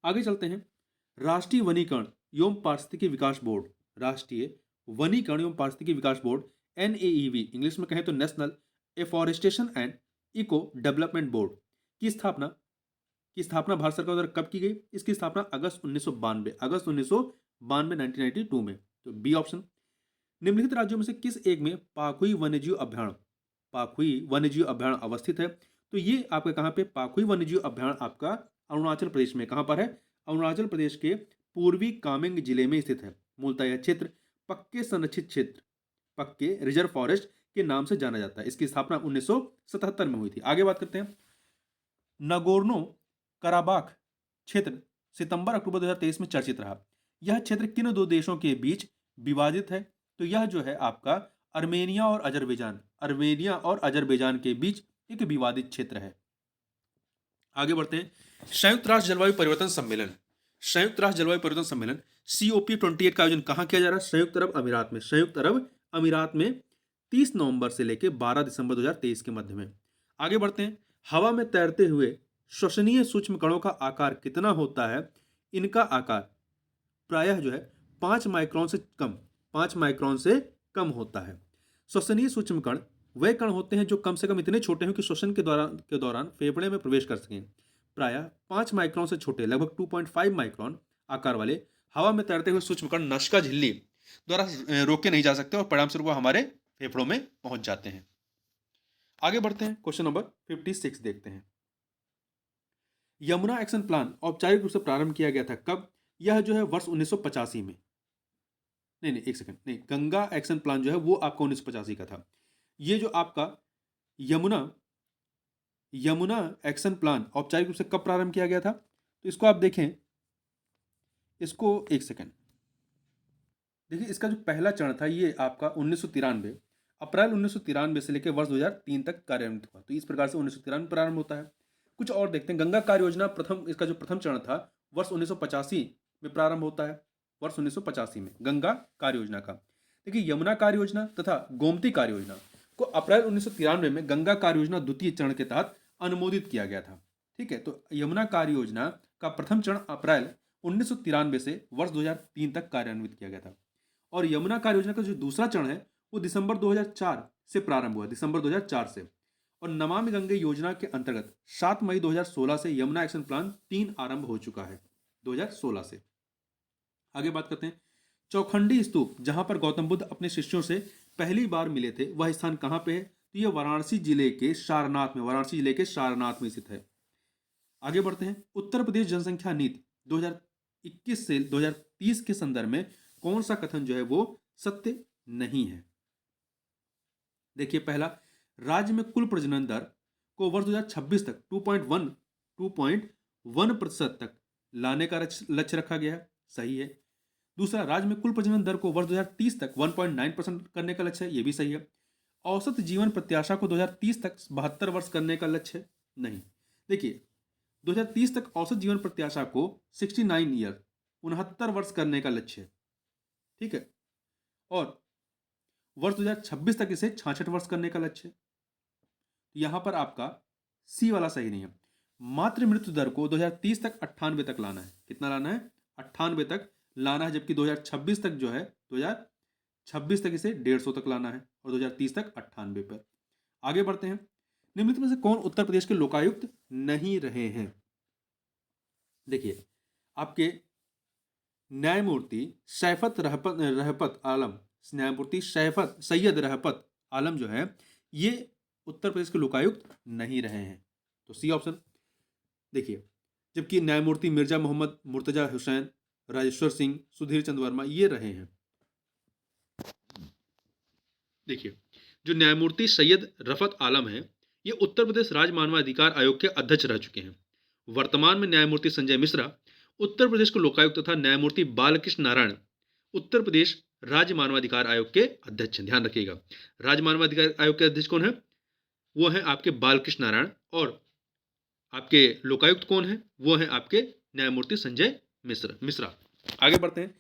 आगे चलते हैं, राष्ट्रीय वनीकरण एवं पारिस्थितिकी विकास बोर्ड, राष्ट्रीय वनीकरण एवं पारिस्थितिकी विकास बोर्ड NAEB, इंग्लिश में कहें तो national afforestation and eco development board की स्थापना भारत सरकार द्वारा कब की गई। इसकी स्थापना अगस्त 1992 1992 में। तो बी ऑप्शन। निम्नलिखित राज्यों में से किस एक में पाखुई वन्यजीव अभ्यारण्य अवस्थित है। तो ये आपका कहाँ पे, पाखुई वन्यजीव अभ्यारण्य आपका अरुणाचल प्रदेश में। कहां पर है, अरुणाचल प्रदेश के पूर्वी कामेंग जिले में स्थित है। मूलतः यह क्षेत्र पक्के संरक्षित क्षेत्र, पक्के रिजर्व फॉरेस्ट के नाम से जाना जाता है। इसकी स्थापना 1977 में हुई थी। आगे बात करते हैं, नगोर्नो कराबाख क्षेत्र सितंबर अक्टूबर 2023 में चर्चित रहा। यह क्षेत्र किन दो देशों के बीच विवादित है। तो यह जो है आपका अर्मेनिया और अजरबैजान के बीच एक विवादित क्षेत्र है। आगे बढ़ते हैं, संयुक्त राष्ट्र जलवायु परिवर्तन सम्मेलन COP28 का आयोजन कहां किया जा रहा है, संयुक्त अरब अमीरात में 30 नवंबर से लेकर 12 दिसंबर 2023 के मध्य में। आगे बढ़ते हैं, हवा में तैरते हुए श्वसनीय सूक्ष्म कणों का आकार कितना होता है। इनका आकार प्रायः जो है 5 माइक्रोन से कम होता है। श्वसनीय सूक्ष्म कण वे कण होते हैं जो कम से कम इतने छोटे हैं कि श्वसन के दौरान फेफड़े में प्रवेश कर सकें। प्रायः 5 माइक्रोन से छोटे, लगभग 2.5 माइक्रोन आकार वाले हवा में तैरते हुए सूक्ष्म कण नसिका झिल्ली द्वारा रोके नहीं जा सकते और परिणामस्वरूप वो हमारे फेफड़ों में पहुंच जाते हैं। आगे बढ़ते हैं, क्वेश्चन नंबर 56 देखते हैं। यमुना एक्शन प्लान औपचारिक रूप से प्रारंभ किया गया था कब? यह जो है वर्ष 1985 में। नहीं, एक सेकंड, नहीं, गंगा एक्शन प्लान जो है वो आपका 1985 का था। ये जो आपका यमुना यमुना एक्शन प्लान औपचारिक रूप से कब प्रारंभ किया गया था? तो इसको आप देखें, इसको एक सेकंड देखिए, इसका जो पहला चरण था ये आपका 1993 अप्रैल 1993 से लेकर वर्ष 2003 तक कार्यान्वित हुआ। तो इस प्रकार से 1993 प्रारंभ होता है। कुछ और देखते हैं। गंगा कार्य योजना इसका जो प्रथम चरण था वर्ष 1985 में प्रारंभ होता है। वर्ष 1985 में गंगा कार्य योजना का। देखिए, यमुना कार्य योजना तथा गोमती कार्य योजना को अप्रैल 1993 में गंगा कार्य योजना द्वितीय चरण के तहत अनुमोदित किया गया था। ठीक है, तो यमुना कार्य योजना का प्रथम चरण अप्रैल 1993 से वर्ष 2003 तक कार्यान्वित किया गया था। और यमुना कार्य योजना का जो दूसरा चरण है वो दिसंबर 2004 से प्रारंभ हुआ, दिसंबर 2004 से। और नमामि गंगे योजना के अंतर्गत 7 मई 2016 से यमुना एक्शन प्लान 3 आरंभ हो चुका है, 2016 से। आगे बात करते हैं, चौखंडी स्तूप जहां पर गौतम बुद्ध अपने शिष्यों से पहली बार मिले थे, वह स्थान कहां पे है? तो यह वाराणसी जिले के सारनाथ में स्थित है। आगे बढ़ते हैं, उत्तर प्रदेश जनसंख्या नीति 2021 से 2030 के संदर्भ में कौन सा कथन जो है वो सत्य नहीं है? देखिए, पहला, राज्य में कुल प्रजनन दर को वर्ष 2026 तक 2.1% तक लाने का लक्ष्य रखा गया है, सही है। दूसरा, राज्य में कुल प्रजनन दर को वर्ष 2030 तक 1.9% करने का लक्ष्य है, ये भी सही है। औसत जीवन प्रत्याशा को 2030 तक 72 वर्ष करने का लक्ष्य है, नहीं। देखिए, 2030 तक औसत जीवन प्रत्याशा को 69 ईयर 69 वर्ष करने का लक्ष्य है, ठीक है। और वर्ष 2026 तक इसे 66 वर्ष करने का लक्ष्य है। यहां पर आपका सी वाला सही नहीं है। मातृ मृत्यु दर को 2030 तक 98 तक लाना है। कितना लाना है? 98 तक लाना है, जबकि 2026 तक जो है 2026 तक इसे 150 तक लाना है और 2030 तक 98 पर। आगे बढ़ते हैं, निम्नलिखित में से कौन उत्तर प्रदेश के लोकायुक्त नहीं रहे हैं? देखिए, आपके न्यायमूर्ति सैयद रहपत आलम जो है ये उत्तर प्रदेश के लोकायुक्त नहीं रहे हैं, तो सी ऑप्शन। देखिए, जबकि न्यायमूर्ति मिर्जा मोहम्मद मुर्तजा हुसैन, राजेश्वर सिंह, सुधीर चंद्र वर्मा ये रहे हैं। देखिए, जो न्यायमूर्ति सैयद रफत आलम है ये उत्तर प्रदेश राज्य मानवाधिकार आयोग के अध्यक्ष रह चुके हैं। वर्तमान में न्यायमूर्ति संजय मिश्रा उत्तर प्रदेश के लोकायुक्त तथा न्यायमूर्ति बालकृष्ण नारायण उत्तर प्रदेश राज्य मानवाधिकार आयोग के अध्यक्ष हैं। ध्यान रखिएगा, राज्य मानवाधिकार आयोग के अध्यक्ष कौन है? वो है आपके बालकृष्ण नारायण। और आपके लोकायुक्त कौन है? वो है आपके न्यायमूर्ति संजय मिश्रा। आगे बढ़ते हैं,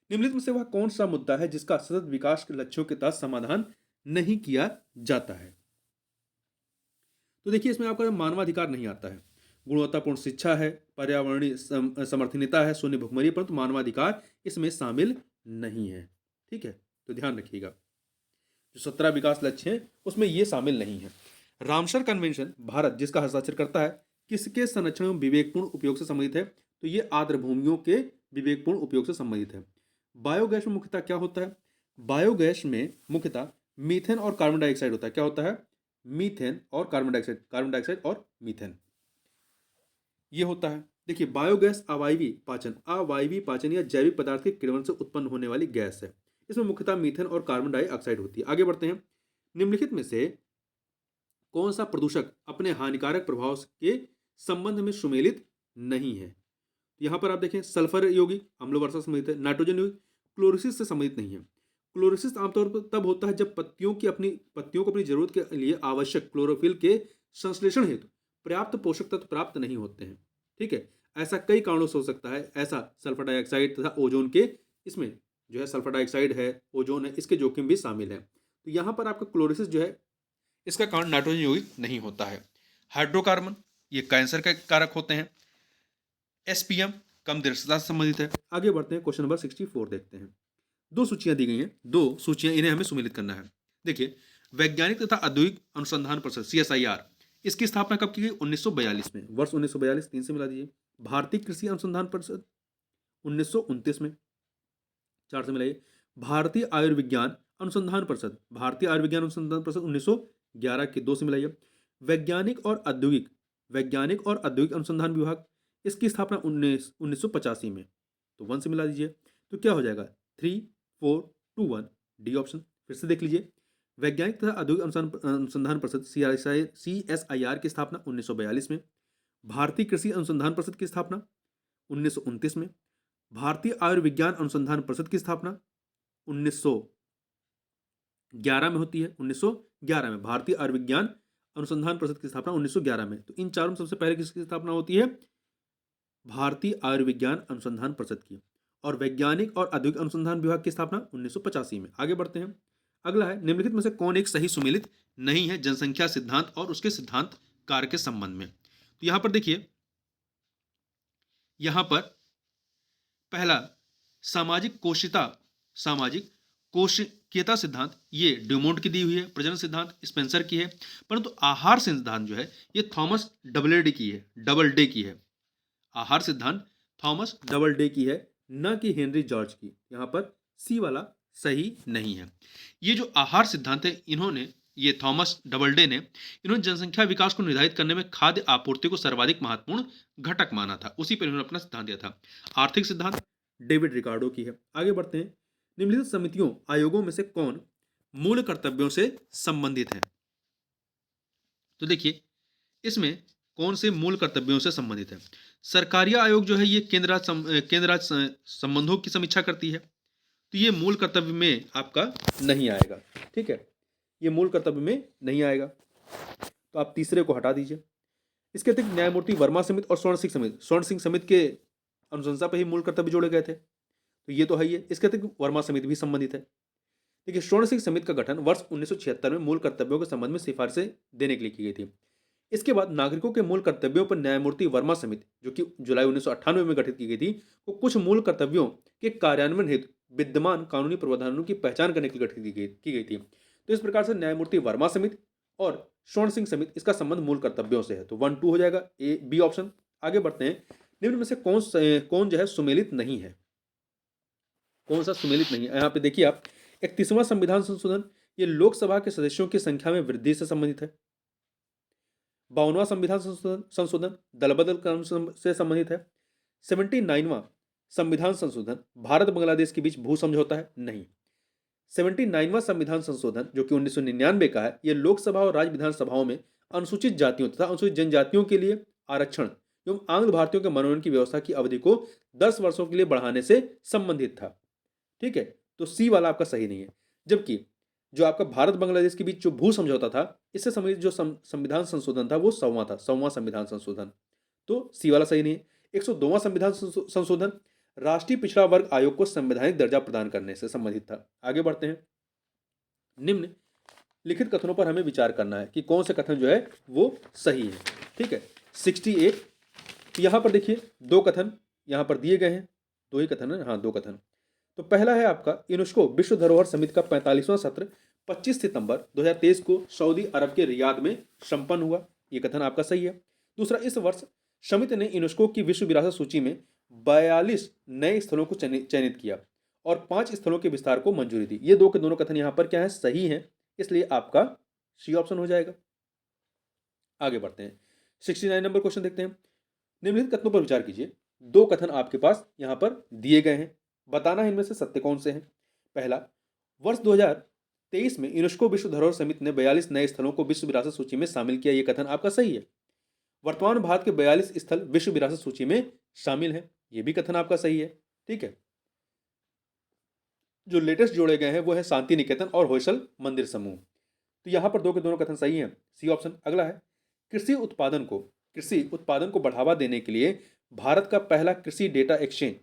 निम्नलिखित में से वह कौन सा मुद्दा है जिसका सतत विकास के लक्ष्यों के तहत समाधान नहीं किया जाता है? तो देखिए, इसमें आपका मानवाधिकार नहीं आता है। गुणवत्तापूर्ण शिक्षा है, पर्यावरणीय समर्थनीयता है, शून्य भुखमरी, परंतु मानवाधिकार इसमें शामिल नहीं है। ठीक है, तो ध्यान रखिएगा, जो 17 विकास लक्ष्य हैं उसमें ये शामिल नहीं है। रामसर कन्वेंशन भारत जिसका हस्ताक्षर करता है किसके संरक्षण एवं विवेकपूर्ण उपयोग से संबंधित है? तो ये आर्द्र भूमियों के विवेकपूर्ण उपयोग से संबंधित है। बायोगैस में मुख्यतः क्या होता है? बायोगैस में मुख्यतः मीथेन और कार्बन डाइऑक्साइड होता है। क्या होता है? मीथेन और कार्बन डाइऑक्साइड और मीथेन ये होता है। देखिए, बायोगैस अवायवीय पाचन या जैविक पदार्थ के किण्वन से उत्पन्न होने वाली गैस है। इसमें मुख्यतः मीथेन और कार्बन डाइऑक्साइड होती है। आगे बढ़ते हैं, निम्नलिखित में से कौन सा प्रदूषक अपने हानिकारक प्रभाव के संबंध में सुमेलित नहीं है? यहां पर आप देखें, सल्फर यौगिक अम्ल वर्षा से संबंधित है, नाइट्रोजन यौगिक क्लोरोसिस से संबंधित नहीं है। क्लोरोसिस आमतौर पर तब होता है जब पत्तियों को अपनी जरूरत के लिए आवश्यक क्लोरोफिल के संश्लेषण हेतु पर्याप्त पोषक तत्व प्राप्त नहीं होते हैं। ठीक है, ऐसा कई कारणों से हो सकता है। ऐसा सल्फर डाइऑक्साइड तथा ओजोन के, इसमें जो है सल्फर डाइऑक्साइड है, ओजोन है, इसके जोखिम भी शामिल है। तो यहाँ पर आपका क्लोरोसिस जो है इसका कारण नाइट्रोजन यौगिक नहीं होता है। हाइड्रोकार्बन ये कैंसर के कारक होते हैं। एसपीएम कम दृढ़ता से संबंधित है। आगे बढ़ते हैं, क्वेश्चन नंबर 64 देखते हैं। दो सूचियां दी गई हैं, दो सूचियां, इन्हें हमें सुमेलित करना है। देखिए, वैज्ञानिक तथा औद्योगिक अनुसंधान परिषद CSIR, इसकी स्थापना कब की गई? 1942 में, वर्ष 1942, 3 से मिला दीजिए। भारतीय कृषि अनुसंधान परिषद 1929 में, 4 से मिलाइए। भारतीय आयुर्विज्ञान अनुसंधान परिषद, भारतीय आयुर्विज्ञान अनुसंधान परिषद 1911 के, 2 से मिलाइए। वैज्ञानिक और औद्योगिक अनुसंधान विभाग, इसकी स्थापना 1985 में, तो 1 से मिला दीजिए। तो क्या हो जाएगा? 3, 4, 2, 1, डी ऑप्शन। फिर से देख लीजिए, वैज्ञानिक तथा औद्योगिक अनुसंधान परिषद CSIR की स्थापना 1942 में, भारतीय कृषि अनुसंधान परिषद की स्थापना 1929 में, भारतीय आयुर्विज्ञान अनुसंधान परिषद की स्थापना 1911 में होती है, 1911 में भारतीय आयुर्विज्ञान अनुसंधान परिषद की स्थापना 1911 में। तो इन चारों में सबसे पहले किसकी स्थापना होती है? भारतीय आयुर्विज्ञान अनुसंधान परिषद की। और वैज्ञानिक और औद्योगिक अनुसंधान विभाग की स्थापना 1985 में। आगे बढ़ते हैं। अगला है, निम्नलिखित में से कौन एक सही सुमेलित नहीं है जनसंख्या सिद्धांत और उसके सिद्धांत कार्य के संबंध में? तो यहां पर देखिए, यहां पर पहला सामाजिक कोशिकीयता सिद्धांत, ये ड्यूमोंट की दी हुई है। प्रजनन सिद्धांत स्पेंसर की है। परंतु आहार सिद्धांत जो है ये थॉमस डबलडे की है। आहार सिद्धांत थॉमस डबलडे की है, न कि हेनरी जॉर्ज की। यहां पर सी वाला सही नहीं है। ये जो आहार सिद्धांत है, ये थॉमस डबलडे ने जनसंख्या विकास को निर्धारित करने में खाद्य आपूर्ति को सर्वाधिक महत्वपूर्ण घटक माना था। उसी पर इन्होंने अपना सिद्धांत दिया था। आर्थिक सिद्धांत डेविड रिकार्डो की है। आगे बढ़ते हैं। निम्नलिखित समितियों आयोगों में से कौन मूल कर्तव्यों से संबंधित है? तो देखिए, इसमें कौन से मूल कर्तव्यों से संबंधित है? सरकारिया आयोग जो है ये केंद्र राज्य संबंधों की समीक्षा करती है, तो ये मूल कर्तव्य में आपका नहीं आएगा। ठीक है, ये मूल कर्तव्य में नहीं आएगा, तो आप तीसरे को हटा दीजिए। इसके अतिरिक्त न्यायमूर्ति वर्मा समिति और स्वर्ण सिंह समिति के अनुशंसा पर ही मूल कर्तव्य जोड़े गए थे, तो ये तो है ही है। इसके अतिरिक्त वर्मा समिति भी संबंधित है। देखिए, स्वर्ण सिंह समिति का गठन वर्ष 1976 में मूल कर्तव्यों के संबंध में सिफारिशें देने के लिए की गई थी। इसके बाद नागरिकों के मूल कर्तव्यों पर न्यायमूर्ति वर्मा समिति, जो कि जुलाई 1998 में गठित की गई थी, को कुछ मूल कर्तव्यों के कार्यान्वयन हेतु विद्यमान कानूनी प्रावधानों की पहचान करने के लिए गठित की गई थी। तो इस प्रकार से न्यायमूर्ति वर्मा समिति और स्वर्ण सिंह समिति, इसका संबंध मूल कर्तव्यों से है, तो 1, 2 हो जाएगा, ए बी ऑप्शन। आगे बढ़ते हैं। निम्न में से कौन जो है सुमेलित नहीं है? कौन सा सुमेलित नहीं है? यहाँ पे देखिए आप, 31वां संविधान संशोधन, ये लोकसभा के सदस्यों की संख्या में वृद्धि से संबंधित है। 52वां संविधान संशोधन दल बदल कानून से संबंधित है। 79वां संविधान संशोधन भारत बांग्लादेश के बीच भू समझौता है, नहीं। 79वां संविधान संशोधन जो कि 1999 का है, यह लोकसभा और राज्य विधानसभाओं में अनुसूचित जातियों तथा अनुसूचित जनजातियों के लिए आरक्षण एवं आंग्ल भारतीयों के मनोनयन की व्यवस्था की अवधि को 10 वर्षों के लिए बढ़ाने से संबंधित था। ठीक है, तो सी वाला आपका सही नहीं है। जबकि जो आपका भारत बांग्लादेश के बीच जो भू समझौता था, इससे संबंधित जो संविधान संशोधन था वो 100वां संविधान संशोधन, तो सी वाला सही नहीं है। 102वां संविधान संशोधन राष्ट्रीय पिछड़ा वर्ग आयोग को संवैधानिक दर्जा प्रदान करने से संबंधित था। आगे बढ़ते हैं। निम्न लिखित कथनों पर हमें विचार करना है कि कौन से कथन जो है वो सही है। ठीक है, 68, यहां पर देखिए 2 कथन यहां पर दिए गए हैं। 2 ही कथन है, हाँ 2 कथन। तो पहला है आपका, यूनेस्को विश्व धरोहर समिति का 45वां सत्र 25 सितंबर 2023 को सऊदी अरब के रियाद में संपन्न हुआ, ये कथन आपका सही है। दूसरा, इस वर्ष समिति ने यूनेस्को की विश्व विरासत सूची में 42 नए स्थलों को चयनित किया और 5 स्थलों के विस्तार को मंजूरी दी। ये 2 के दोनों कथन यहाँ पर क्या है? सही है, इसलिए आपका सी ऑप्शन हो जाएगा। आगे बढ़ते हैं। 69 नंबर क्वेश्चन देखते हैं। निम्नलिखित कथनों पर विचार कीजिए। 2 कथन आपके पास यहाँ पर दिए गए हैं, बताना है इनमें से सत्य कौन से हैं। पहला, वर्ष 2023 में यूनेस्को विश्व धरोहर समिति ने 42 नए स्थलों को विश्व विरासत सूची में शामिल किया, ये कथन आपका सही है। वर्तमान भारत के 42 स्थल विश्व विरासत सूची में शामिल हैं, ये भी कथन आपका सही है। ठीक है, जो लेटेस्ट जोड़े गए हैं वो है शांति निकेतन और होयसल मंदिर समूह, तो यहां पर 2 के दोनों कथन सही हैं, सी ऑप्शन। अगला है, कृषि उत्पादन को बढ़ावा देने के लिए भारत का पहला कृषि डेटा एक्सचेंज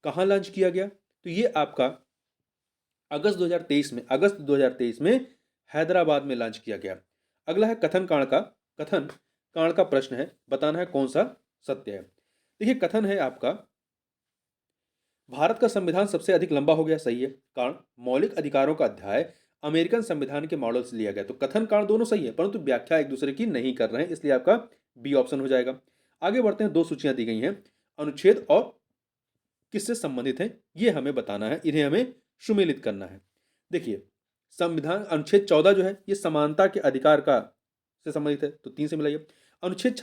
कहां लॉन्च किया गया? तो ये आपका अगस्त 2023 में हैदराबाद में लॉन्च किया गया। अगला है कथन कांड का प्रश्न है, बताना है कौन सा सत्य है। देखिए, कथन है आपका, भारत का संविधान सबसे अधिक लंबा हो गया, सही है। कारण, मौलिक अधिकारों का अध्याय अमेरिकन संविधान के मॉडल से लिया गया। तो कथन कारण दोनों सही है, परंतु व्याख्या एक दूसरे की नहीं कर रहे हैं, इसलिए आपका बी ऑप्शन हो जाएगा। आगे बढ़ते हैं, दो सूचियां दी गई हैं, अनुच्छेद और किससे संबंधित है ये हमें बताना है, इन्हें हमें सुमेलित करना है। देखिए, संविधान अनुच्छेद 14 जो है ये समानता के अधिकार का से संबंधित है, तो 3 से मिलाइए। अनुच्छेद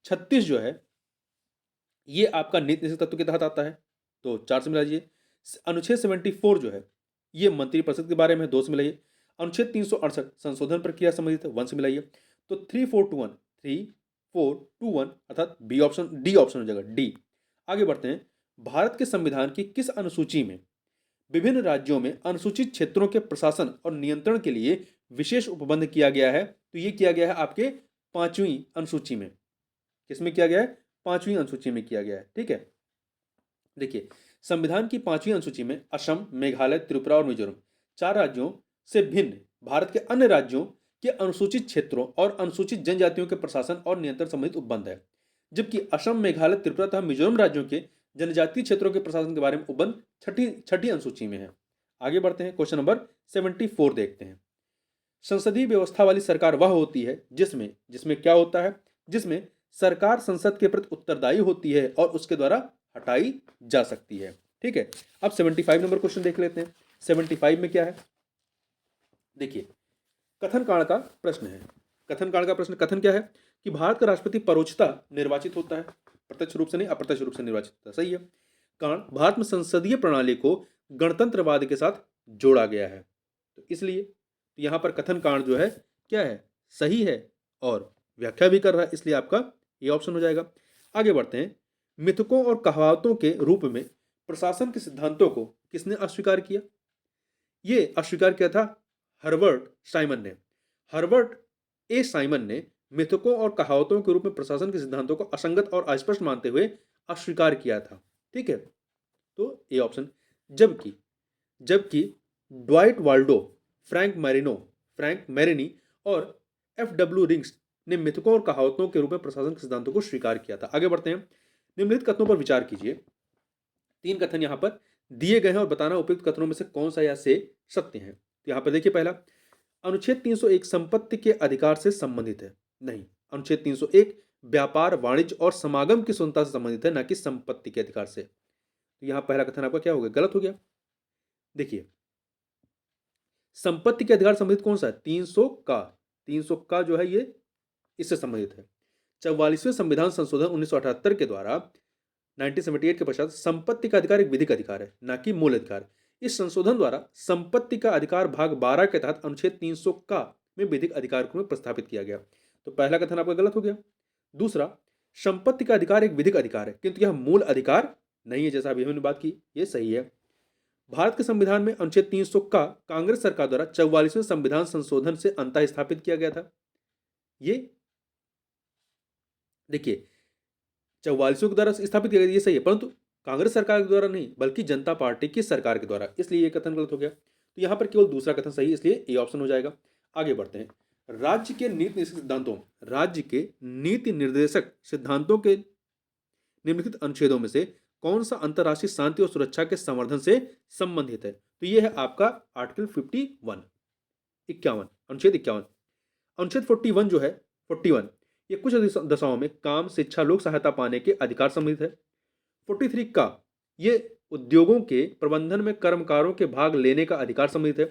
36 जो है ये आपका नीति निषेध तत्व के तहत आता है, तो 4 से मिला लीजिए। अनुच्छेद 74 जो है ये मंत्रिपरिषद के बारे में है, 2 से मिलाइए। अनुच्छेद 368 संशोधन प्रक्रिया संबंधित है, 1 से मिलाइए। तो 3421 अर्थात बी ऑप्शन, डी ऑप्शन हो जाएगा, डी। आगे बढ़ते हैं, भारत के संविधान की किस अनुसूची में विभिन्न राज्यों में अनुसूचित क्षेत्रों के प्रशासन और नियंत्रण के लिए विशेष उपबंध किया गया है? तो ये किया गया है आपके 5वीं अनुसूची में। किसमें किया गया है? 5वीं अनुसूची में किया गया है, ठीक है। देखिए, संविधान की 5वीं अनुसूची में असम, मेघालय, त्रिपुरा और मिजोरम 4 राज्यों से भिन्न भारत के अन्य राज्यों के अनुसूचित क्षेत्रों और अनुसूचित जनजातियों के प्रशासन और नियंत्रण संबंधित उपबंध है, जबकि असम, मेघालय, त्रिपुरा तथा मिजोरम राज्यों के जनजातीय क्षेत्रों के प्रशासन के बारे में उपबंध छठी अनुसूची में है। आगे बढ़ते हैं, क्वेश्चन नंबर 74 देखते हैं। संसदीय व्यवस्था वाली सरकार वह होती है जिसमें जिसमें क्या होता है? जिसमें सरकार संसद के प्रति उत्तरदायी होती है और उसके द्वारा हटाई जा सकती है, ठीक है। अब 75 नंबर क्वेश्चन देख लेते हैं। 75 में क्या है? देखिए, कथन कांड का प्रश्न है। कथन कांड का प्रश्न, कथन क्या है कि भारत का राष्ट्रपति परोक्षतः निर्वाचित होता है, प्रत्यक्ष रूप से नहीं, अप्रत्यक्ष रूप से निर्वाचित होता है, सही है। कांड, भारत में संसदीय प्रणाली को गणतंत्रवाद के साथ जोड़ा गया है, तो इसलिए यहां पर कथन कांड जो है क्या है? सही है और व्याख्या भी कर रहा है, इसलिए आपका ये ऑप्शन हो जाएगा। आगे बढ़ते हैं, मिथकों और कहावतों के रूप में प्रशासन के सिद्धांतों को किसने अस्वीकार किया? ये अस्वीकार किया था हर्बर्ट साइमन ने। हर्बर्ट ए साइमन ने मिथकों और कहावतों के रूप में प्रशासन के सिद्धांतों को असंगत और अस्पष्ट मानते हुए अस्वीकार किया था, ठीक है। तो ए ऑप्शन। जबकि जबकि ड्वाइट वाल्डो, फ्रैंक मैरिनी और एफ.डब्ल्यू. रिंग्स ने मिथकों और कहावतों के रूप में प्रशासन के सिद्धांतों को स्वीकार किया था। आगे बढ़ते हैं, निम्नलिखित कथनों पर विचार कीजिए। 3 कथन यहां पर दिए गए हैं और बताना उपयुक्त कथनों में से कौन सा या से सत्य है। तो यहां पर देखिए, पहला, अनुच्छेद 301 संपत्ति के अधिकार से संबंधित है। नहीं, अनुच्छेद 301 व्यापार, वाणिज्य और समागम की स्वतंत्रता से संबंधित है, न कि संपत्ति के अधिकार से। तो यहां पहला कथन आपका क्या हो गया? गलत हो गया। देखिए, संपत्ति के अधिकार संबंधित कौन सा है? 300 का जो है ये इससे संबंधित है। 44वें संविधान संशोधन 1978 के द्वारा 1978 के पश्चात संपत्ति का अधिकार एक विधिक अधिकार है, न कि मूल अधिकार। इस संशोधन द्वारा संपत्ति का अधिकार भाग 12 के तहत अनुच्छेद 300 का में विधिक अधिकार को प्रस्थापित किया गया। तो पहला कथन आपका गलत हो गया। दूसरा, संपत्ति का अधिकार एक विधिक अधिकार है किंतु यह मूल अधिकार नहीं है, जैसा अभी हमने बात की, ये सही है। भारत के संविधान में अनुच्छेद 300 का कांग्रेस सरकार द्वारा 44वें संविधान संशोधन से अंतः स्थापित किया गया था। ये देखिए, 44वें के द्वारा स्थापित किया गया, ये सही है, परंतु कांग्रेस सरकार के द्वारा नहीं बल्कि जनता पार्टी की सरकार के द्वारा, इसलिए ये कथन गलत हो गया। तो यहां पर केवल दूसरा कथन सही है, इसलिए ए ऑप्शन हो जाएगा। आगे बढ़ते हैं, राज्य के नीति निर्देशक सिद्धांतों के निम्नलिखित अनुच्छेदों में से कौन सा अंतरराष्ट्रीय शांति और सुरक्षा के संवर्धन से संबंधित है? तो यह है आपका आर्टिकल 51, अनुच्छेद 51। अनुच्छेद 41 जो है 41 ये कुछ दशाओं में काम, शिक्षा, लोक सहायता पाने के अधिकार संबंधित है। 43 का ये उद्योगों के प्रबंधन में कर्मकारों के भाग लेने का अधिकार संबंधित है।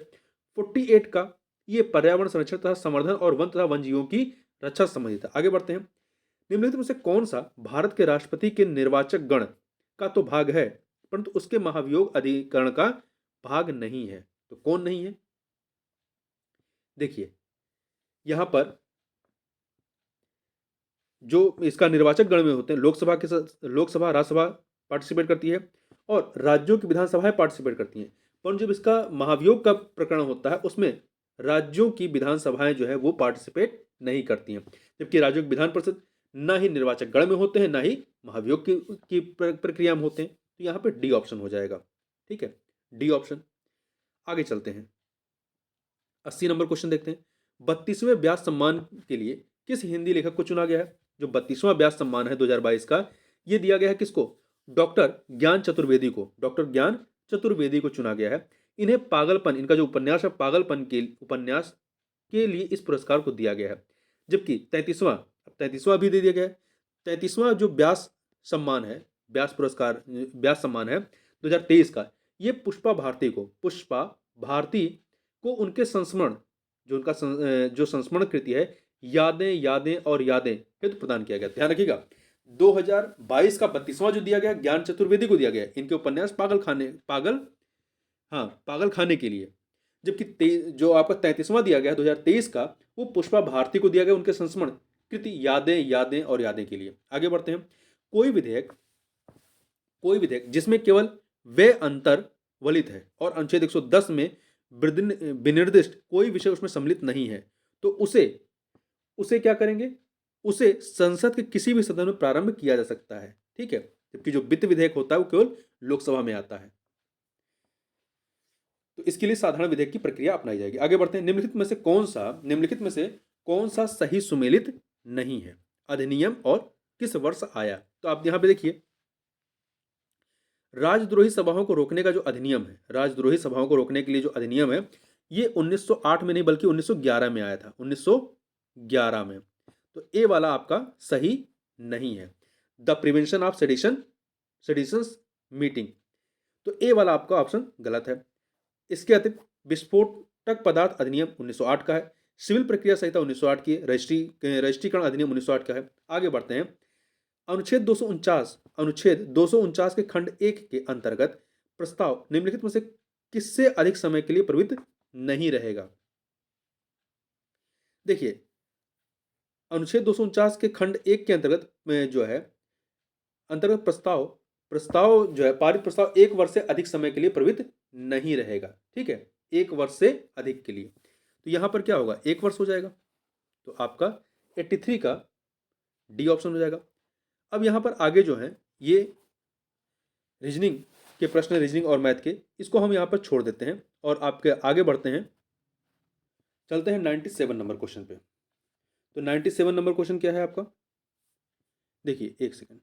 48 का ये पर्यावरण संरक्षण तथा संवर्धन और वन तथा वन्यजीवों की रक्षा संबंधित है। आगे बढ़ते हैं, निम्नलिखित में से कौन सा भारत के राष्ट्रपति के निर्वाचक गण का तो भाग है परंतु उसके महाभियोग अधिकरण का भाग नहीं है? तो कौन नहीं है? देखिए, यहां पर जो इसका निर्वाचक गण में होते हैं, लोकसभा, राज्यसभा पार्टिसिपेट करती है और राज्यों की विधानसभाएं पार्टिसिपेट करती हैं, पर जब इसका महाभियोग का प्रकरण होता है उसमें राज्यों की विधानसभाएं जो है वो पार्टिसिपेट नहीं करती हैं, जबकि राज्यों की विधान परिषद ना ही निर्वाचक गण में होते हैं ना ही महाभियोग की प्रक्रिया में होते हैं। तो यहाँ पे डी ऑप्शन हो जाएगा, ठीक है, डी ऑप्शन। आगे चलते हैं, 80 नंबर क्वेश्चन देखते हैं। 32वें व्यास सम्मान के लिए किस हिंदी लेखक को चुना गया है? जो 32वां व्यास सम्मान है 2022 का, ये दिया गया है किसको? डॉक्टर ज्ञान चतुर्वेदी को। डॉक्टर ज्ञान चतुर्वेदी को चुना गया है। इन्हें पागलपन, इनका जो उपन्यास है पागलपन के उपन्यास के लिए इस पुरस्कार को दिया गया है। जबकि 33वां भी दे दिया गया है। 33वां जो व्यास सम्मान है, व्यास पुरस्कार, व्यास सम्मान है 2023 का, ये पुष्पा भारती को उनके संस्मरण, जो उनका जो संस्मरण कृति है यादें यादें और यादें हेतु प्रदान किया गया। ध्यान रखिएगा 2022 का 32वां जो दिया गया ज्ञान चतुर्वेदी को दिया गया इनके उपन्यास पागल खाने के लिए। जबकि जो आपका 33वां दिया गया 2023 का, वो पुष्पा भारती को दिया गया उनके संस्मरण कृति यादें यादें और यादें के लिए। आगे बढ़ते हैं। कोई विधेयक जिसमें केवल वे अंतर वलित है और अनुच्छेद 110 में विनिर्दिष्ट कोई विषय उसमें सम्मिलित नहीं है, तो उसे क्या करेंगे, उसे संसद के किसी भी सदन में प्रारंभ किया जा सकता है। ठीक है, जबकि जो वित्त विधेयक होता है वो केवल लोकसभा में आता है। तो इसके लिए साधारण विधेयक की प्रक्रिया अपनाई जाएगी। आगे बढ़ते हैं। निम्नलिखित में से कौन सा सही सुमेलित नहीं है? अधिनियम और किस वर्ष आया? तो आप यहां पे देखिए, राजद्रोही सभाओं को रोकने का जो अधिनियम है, राजद्रोही सभाओं को रोकने के लिए जो अधिनियम है, ये 1908 में नहीं बल्कि 1911 में आया था, 1911 में। तो ए वाला आपका सही नहीं है। द प्रिवेंशन ऑफ सेडिशंस मीटिंग, तो ए वाला आपका ऑप्शन गलत है। इसके अतिरिक्त विस्फोटक पदार्थ अधिनियम 1908 का है, सिविल प्रक्रिया संहिता 1908 की है, रजिस्ट्रीकरण अधिनियम 1908 का है। आगे बढ़ते हैं। अनुच्छेद 249 के खंड 1 के अंतर्गत प्रस्ताव निम्नलिखित में से किससे अधिक समय के लिए प्रवृत्त नहीं रहेगा? देखिए, अनुच्छेद 249 के खंड 1 के अंतर्गत में जो है प्रस्ताव जो है, पारित प्रस्ताव 1 वर्ष से अधिक समय के लिए प्रवृत्त नहीं रहेगा। ठीक है, 1 वर्ष से अधिक के लिए। तो यहां पर क्या होगा, 1 वर्ष हो जाएगा। तो आपका 83 का डी ऑप्शन हो जाएगा। अब यहां पर आगे जो है ये रीजनिंग के प्रश्न, रीजनिंग और मैथ के, इसको हम यहां पर छोड़ देते हैं और आपके आगे बढ़ते हैं। चलते हैं 97 नंबर क्वेश्चन पे। तो 97 नंबर क्वेश्चन क्या है आपका? देखिए एक सेकंड,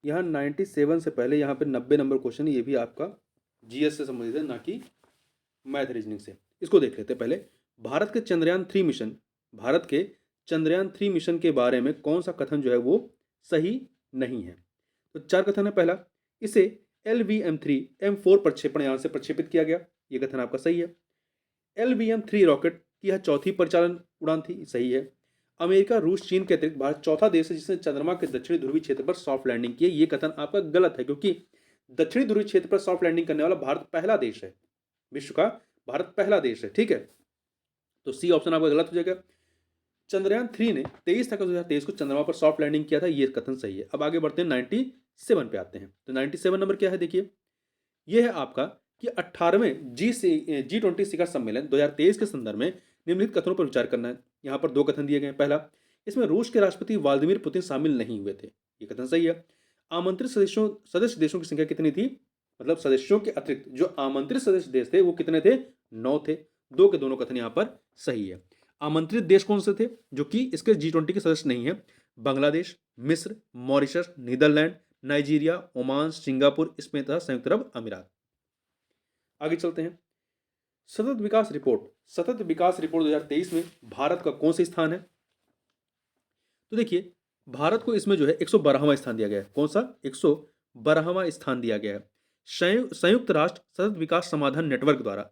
यहाँ 97 से पहले यहाँ पे 90 नंबर क्वेश्चन, ये भी आपका जीएस से संबंधित है, ना कि मैथ रीजनिंग से। इसको देख लेते हैं पहले। भारत के चंद्रयान 3 मिशन के बारे में कौन सा कथन जो है वो सही नहीं है? तो 4 कथन है। पहला, इसे LVM-3 M4 प्रक्षेपण यान से प्रक्षेपित किया गया, ये कथन आपका सही है। LVM-3 रॉकेट की यह चौथी परिचालन उड़ान थी, सही है। अमेरिका, रूस, चीन के अतिरिक्त भारत चौथा देश है जिसने चंद्रमा के दक्षिणी ध्रुवीय क्षेत्र पर सॉफ्ट लैंडिंग की है, ये कथन आपका गलत है, क्योंकि दक्षिणी ध्रुवीय क्षेत्र पर सॉफ्ट लैंडिंग करने वाला भारत पहला देश है, विश्व का भारत पहला देश है। ठीक है, तो सी ऑप्शन आपका गलत हो जाएगा। चंद्रयान 3 ने 23 अगस्त 2023 को चंद्रमा पर सॉफ्ट लैंडिंग किया था, ये कथन सही है। अब आगे बढ़ते हैं, 97 पे आते हैं। तो 97 नंबर क्या है? देखिए, यह है आपका कि 18वें G20 शिखर सम्मेलन 2023 के संदर्भ में निम्नलिखित कथनों पर विचार करना है। यहाँ पर 2 कथन दिए गए हैं। पहला, इसमें रूस के राष्ट्रपति व्लादिमीर पुतिन शामिल नहीं हुए थे, ये कथन सही है। आमंत्रित सदस्य देशों की संख्या कितनी थी? मतलब सदस्यों के अतिरिक्त जो आमंत्रित सदस्य देश थे वो कितने थे? 9 थे। 2 के दोनों कथन यहाँ पर सही है। आमंत्रित देश कौन से थे जो कि इसके G20 के सदस्य नहीं है? बांग्लादेश, मिस्र, Mauritius, Netherland, Nigeria, Oman, Singapore, Spain तथा संयुक्त अरब अमीरात। आगे चलते हैं। सतत विकास रिपोर्ट 2023 में भारत का कौन सा स्थान है? तो देखिए, भारत को इसमें जो है 112वां स्थान दिया गया है। कौन सा? 112वां स्थान दिया गया है। संयुक्त राष्ट्र सतत विकास समाधान नेटवर्क द्वारा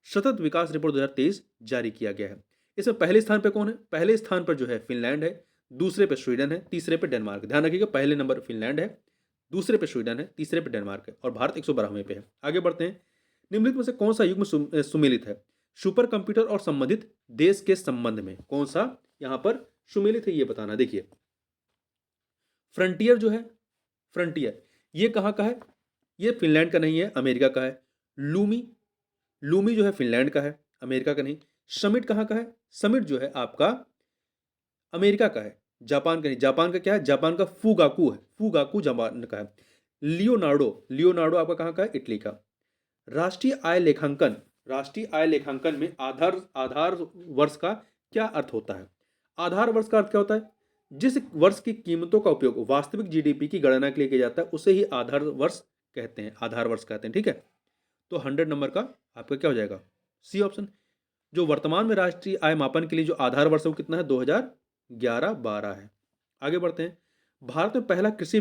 सतत विकास रिपोर्ट 2023 जारी किया गया है। इसमें पहले स्थान पर कौन है? पहले स्थान पर जो है फिनलैंड है, दूसरे पे स्वीडन है, तीसरे पे डेनमार्क। ध्यान रखिएगा, पहले नंबर फिनलैंड है, दूसरे पे स्वीडन है, तीसरे पे डेनमार्क है और भारत 112वें पे है। आगे बढ़ते हैं। निम्नलिखित में से कौन सा युग्म सुमेलित है? सुपर कंप्यूटर और संबंधित देश के संबंध में कौन सा यहां पर सुमेलित है, ये बताना। देखिए, फ्रंटियर जो है, फ्रंटियर ये कहां का है? ये फिनलैंड का नहीं है, अमेरिका का है। लूमी जो है फिनलैंड का है, अमेरिका का नहीं। समिट कहां का है? समिट जो है आपका अमेरिका का है, जापान का नहीं। जापान का क्या है? जापान का फुगाकू है, फुगाकू जापान का है। लियोनार्डो आपका कहां का है? इटली का। राष्ट्रीय आय लेखांकन में आधार वर्ष का क्या अर्थ होता है? आधार वर्ष का अर्थ क्या होता है? जिस वर्ष की कीमतों का उपयोग वास्तविक जीडीपी की गणना के लिए किया जाता है उसे ही आधार वर्ष कहते हैं, ठीक है। तो 100 नंबर का आपका क्या हो जाएगा, सी ऑप्शन। जो वर्तमान में राष्ट्रीय आय मापन के लिए जो आधार वर्ष है वो कितना है, 2011-12 है। आगे बढ़ते हैं। भारत में पहला कृषि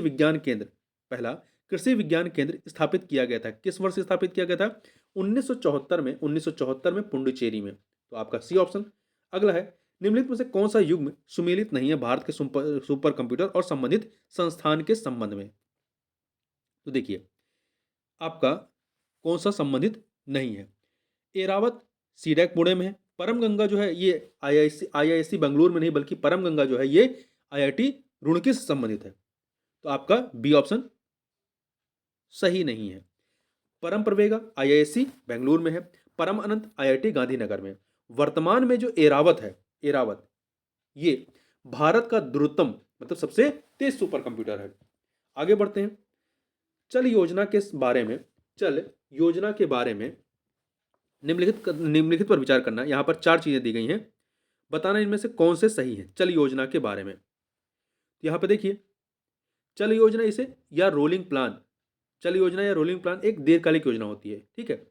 विज्ञान केंद्र स्थापित किया गया था, किस वर्ष स्थापित किया गया था, 1974 में पुडुचेरी में। तो आपका सी ऑप्शन। अगला है, निम्नलिखित में से कौन सा युग्म सुमेलित नहीं है भारत के सुपर कंप्यूटर और संबंधित संस्थान के संबंध में। तो देखिए आपका कौन सा संबंधित नहीं है। एरावत सीडैक पुणे में है। परम गंगा जो है ये आईआईएससी बेंगलुरु में नहीं बल्कि परम गंगा जो है ये आईआईटी रुड़की से संबंधित है। तो आपका बी ऑप्शन सही नहीं है। परम प्रवेगा आईआईएससी बेंगलुरु में है। परम अनंत आईआईटी गांधीनगर में। वर्तमान में जो एरावत ये भारत का द्रुतम मतलब सबसे तेज सुपर कंप्यूटर है। आगे बढ़ते हैं। चल योजना के बारे में निम्नलिखित पर विचार करना। यहां पर 4 चीजें दी गई हैं, बताना इनमें से कौन से सही है चल योजना के बारे में। यहां पर देखिए चल योजना चल योजना या रोलिंग प्लान एक दीर्घकालिक योजना होती है, ठीक है।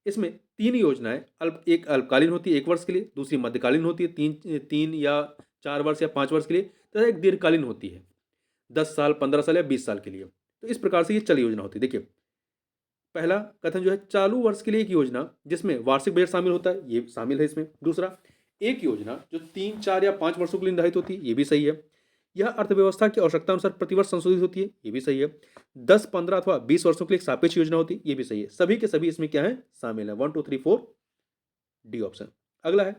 इसमें 3 योजनाएं एक अल्पकालीन होती है 1 वर्ष के लिए, दूसरी मध्यकालीन होती है 3 या 4 वर्ष या 5 वर्ष के लिए, तथा एक दीर्घकालीन होती है 10 साल 15 साल या 20 साल के लिए। तो इस प्रकार से ये चल योजना होती है। देखिए पहला कथन जो है चालू वर्ष के लिए एक योजना जिसमें वार्षिक बजट शामिल होता है, ये शामिल है इसमें। दूसरा, एक योजना जो 3 4 या 5 वर्षों के लिए निर्धारित होती है, ये भी सही है। यह अर्थव्यवस्था की आवश्यकता अनुसार प्रतिवर्ष संशोधित होती है, ये भी सही है। 10 15 अथवा 20 वर्षों के लिए एक सापेक्ष योजना होती है, ये भी सही है। सभी के सभी इसमें क्या है, शामिल है। 1 2 3 4 डी ऑप्शन। अगला है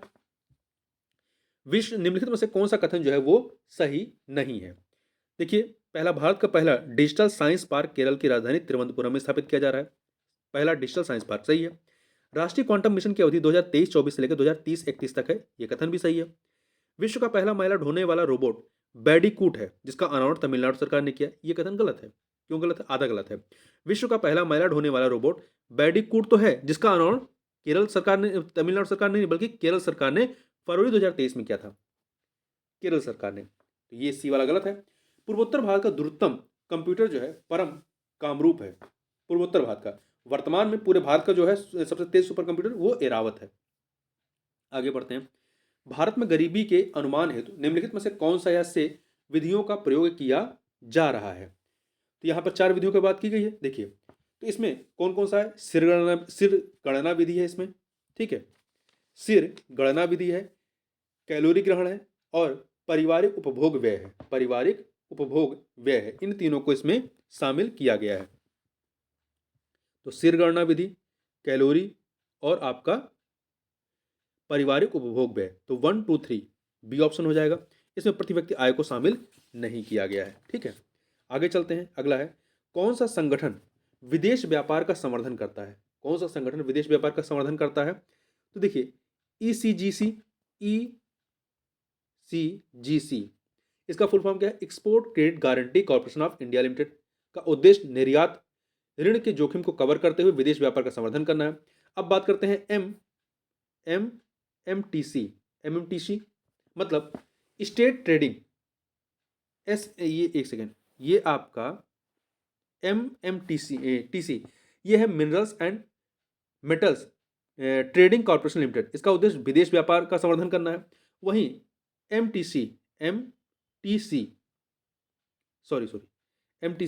विश्व निम्नलिखित में से कौन सा कथन जो है वो सही नहीं है। देखिए पहला, भारत का पहला डिजिटल साइंस पार्क केरल की राजधानी तिरुवनंतपुरम में स्थापित किया जा रहा है। पहला डिजिटल साइंस पार्क, सही है। राष्ट्रीय क्वांटम मिशन की अवधि 2023-24 से लेकर 2030-31 तक है, यह कथन भी सही है। विश्व का पहला मैला ढोने वाला रोबोट बैडीकूट है जिसका अनावरण तमिलनाडु सरकार ने किया, यह कथन गलत है। क्यों गलत है, आधा गलत है। विश्व का पहला मैला ढोने वाला रोबोट बैडीकूट तो है जिसका अनावरण केरल सरकार ने, तमिलनाडु सरकार ने नहीं बल्कि केरल सरकार ने फरवरी 2023 में किया था, केरल सरकार ने। तो ये सी वाला गलत है। पूर्वोत्तर भारत का द्रुततम कंप्यूटर जो है परम कामरूप है, पूर्वोत्तर भारत का। वर्तमान में पूरे भारत का जो है सबसे तेज सुपर कंप्यूटर वो एरावत है। आगे बढ़ते हैं। भारत में गरीबी के अनुमान हेतु निम्नलिखित में से कौन सा या से विधियों का प्रयोग किया जा रहा है। तो यहाँ पर 4 विधियों की बात की गई है। देखिए तो इसमें कौन कौन सा है, सिर गणना विधि है इसमें, ठीक है, सिर गणना विधि है, कैलोरी ग्रहण है और पारिवारिक उपभोग व्यय है। पारिवारिक उपभोग व्यय है, इन तीनों को इसमें शामिल किया गया है। तो सिर गणना विधि, कैलोरी और आपका पारिवारिक उपभोग व्यय, तो 1 2 3 बी ऑप्शन हो जाएगा। इसमें प्रति व्यक्ति आय को शामिल नहीं किया गया है, ठीक है। आगे चलते हैं। अगला है कौन सा संगठन विदेश व्यापार का समर्थन करता है। कौन सा संगठन विदेश व्यापार का समर्थन करता है। तो देखिए ईसीजीसी इसका फुल फॉर्म क्या है, export credit guarantee corporation of India limited का उद्देश्य निर्यात ऋण के जोखिम को कवर करते हुए विदेश व्यापार का समर्थन करना है। अब बात करते हैं एमएमटीसी मतलब स्टेट ट्रेडिंग ये एक सेकेंड, ये आपका टीसी ये है minerals and metals trading corporation limited, इसका उद्देश्य विदेश व्यापार का समर्थन करना है। वहीं एमटीसी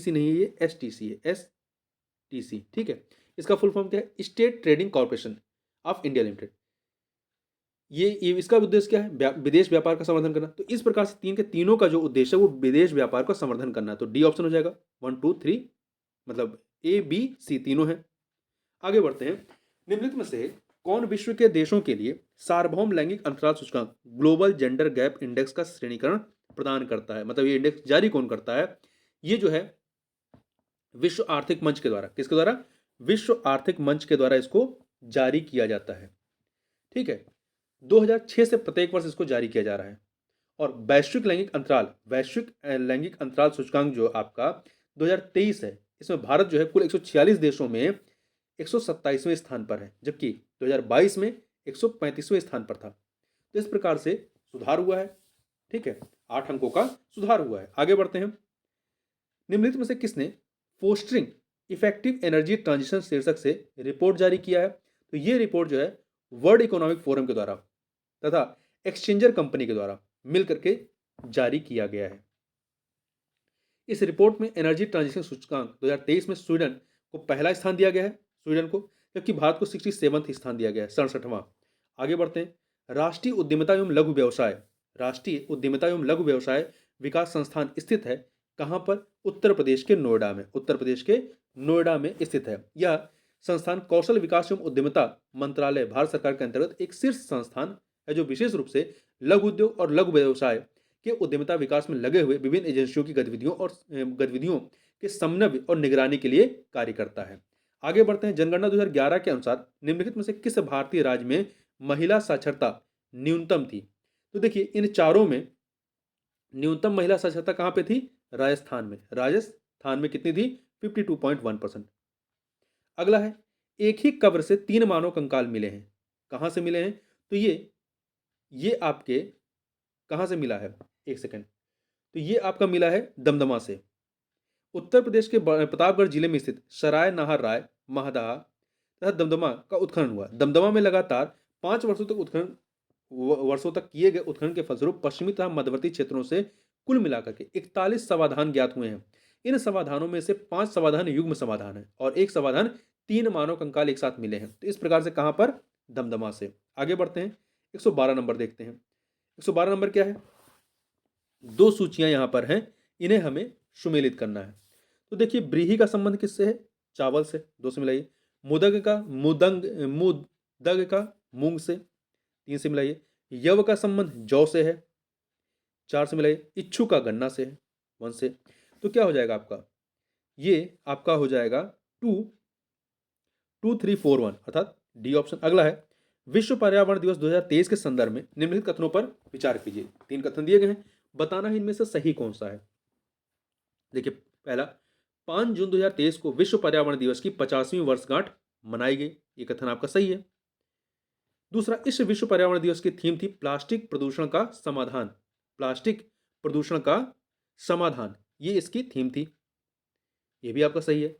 नहीं है, ये एसटीसी है, एसटीसी, ठीक है। इसका फुल फॉर्म क्या है, state trading corporation of India limited. ये इसका उद्देश्य क्या है, विदेश व्यापार का समर्थन करना। तो इस प्रकार से तीनों का जो उद्देश्य है वो विदेश व्यापार का समर्थन करना है। तो डी ऑप्शन हो जाएगा। 1 2 3 मतलब ए बी सी तीनों है। आगे बढ़ते हैं। निम्नलिखित में से कौन विश्व के देशों के लिए सार्वभौम लैंगिक अंतराल सूचकांक ग्लोबल जेंडर गैप इंडेक्स का श्रेणीकरण प्रदान करता है, मतलब ये इंडेक्स जारी कौन करता है, ये जो है विश्व आर्थिक मंच के द्वारा, किसके द्वारा, विश्व आर्थिक मंच के द्वारा इसको जारी किया जाता है, ठीक है। 2006 से प्रत्येक वर्ष इसको जारी किया जा रहा है। और वैश्विक लैंगिक अंतराल सूचकांक जो आपका 2023 है, इसमें भारत जो है कुल 146 देशों में 127वें स्थान पर है, जबकि 2022 में 135वें स्थान पर था। तो इस प्रकार से सुधार हुआ है, ठीक है, 8 अंकों का सुधार हुआ है। आगे बढ़ते हैं। निम्नलिखित में से किसने फोस्टरिंग इफेक्टिव एनर्जी ट्रांजिशन शीर्षक से रिपोर्ट जारी किया है। तो ये रिपोर्ट जो है वर्ल्ड इकोनॉमिक फोरम के द्वारा तथा एक्सचेंजर कंपनी के द्वारा मिलकर के जारी किया गया है। इस रिपोर्ट में एनर्जी ट्रांजिशन सूचकांक 2023 में स्वीडन को पहला स्थान दिया गया है, स्वीडन को, जबकि भारत को 67वां स्थान दिया गया है, 67वां। आगे बढ़ते हैं। राष्ट्रीय उद्यमिता एवं लघु व्यवसाय, राष्ट्रीय उद्यमिता एवं लघु व्यवसाय विकास संस्थान स्थित है कहाँ पर? उत्तर प्रदेश के नोएडा में, उत्तर प्रदेश के नोएडा में स्थित है। यह संस्थान कौशल विकास एवं उद्यमिता मंत्रालय भारत सरकार के अंतर्गत एक शीर्ष संस्थान है जो विशेष रूप से लघु उद्योग और लघु व्यवसाय के उद्यमिता विकास में लगे हुए विभिन्न एजेंसियों की गतिविधियों के समन्वय और निगरानी के लिए कार्य करता है। आगे बढ़ते हैं। जनगणना 2011 के अनुसार निम्नलिखित में से किस भारतीय राज्य में महिला साक्षरता न्यूनतम थी? तो देखिए इन चारों में न्यूनतम महिला साक्षरता कहां पे थी? राजस्थान में। राजस्थान में कितनी थी? 52.1%। अगला है, एक ही कब्र से 3 मानव कंकाल मिले हैं। कहां से मिले हैं? तो ये आपके कहां से मिला है? एक सेकंड। तो ये आपका मिला है दमदमा से। उत्तर प्रदेश के प्रतापगढ़ जिले में स्थित सराय नाहर राय महदाहा तथा दमदमा का उत्खनन हुआ। दमदमा में लगातार 5 वर्षों तक किए गए उत्खनन के फलस्वरूप पश्चिमी तथा मध्यवर्ती क्षेत्रों से कुल मिलाकर के 41 समाधान ज्ञात हुए हैं। इन समाधानों में से 5 समाधान युग्म समाधान है और एक समाधान 3 मानव कंकाल एक साथ मिले हैं। तो इस प्रकार से कहां पर? दमदमा से। आगे बढ़ते हैं। 112 नंबर देखते हैं। 112 नंबर क्या है? 2 सूचियां यहां पर हैं, इन्हें हमें सुमेलित करना है। तो देखिए ब्रीही का संबंध किससे है? चावल से। 2 से मिलाइए। मुदग का मूंग से। 3 से मिलाइए। यव का संबंध जौ से है। 4 से मिलाइए। इच्छु का गन्ना से है। 1 से। तो क्या हो जाएगा आपका? ये आपका हो जाएगा 2 2 3 4 1 अर्थात डी ऑप्शन। अगला है, विश्व पर्यावरण दिवस 2023 के संदर्भ में निम्नलिखित कथनों पर विचार कीजिए। 3 कथन दिए गए हैं, बताना है इनमें से सही कौन सा है। देखिए पहला, 5 जून 2023 को विश्व पर्यावरण दिवस की 50वीं वर्षगांठ मनाई गई। ये कथन आपका सही है। दूसरा, इस विश्व पर्यावरण दिवस की थीम थी प्लास्टिक प्रदूषण का समाधान। प्लास्टिक प्रदूषण का समाधान, ये इसकी थीम थी। ये भी आपका सही है।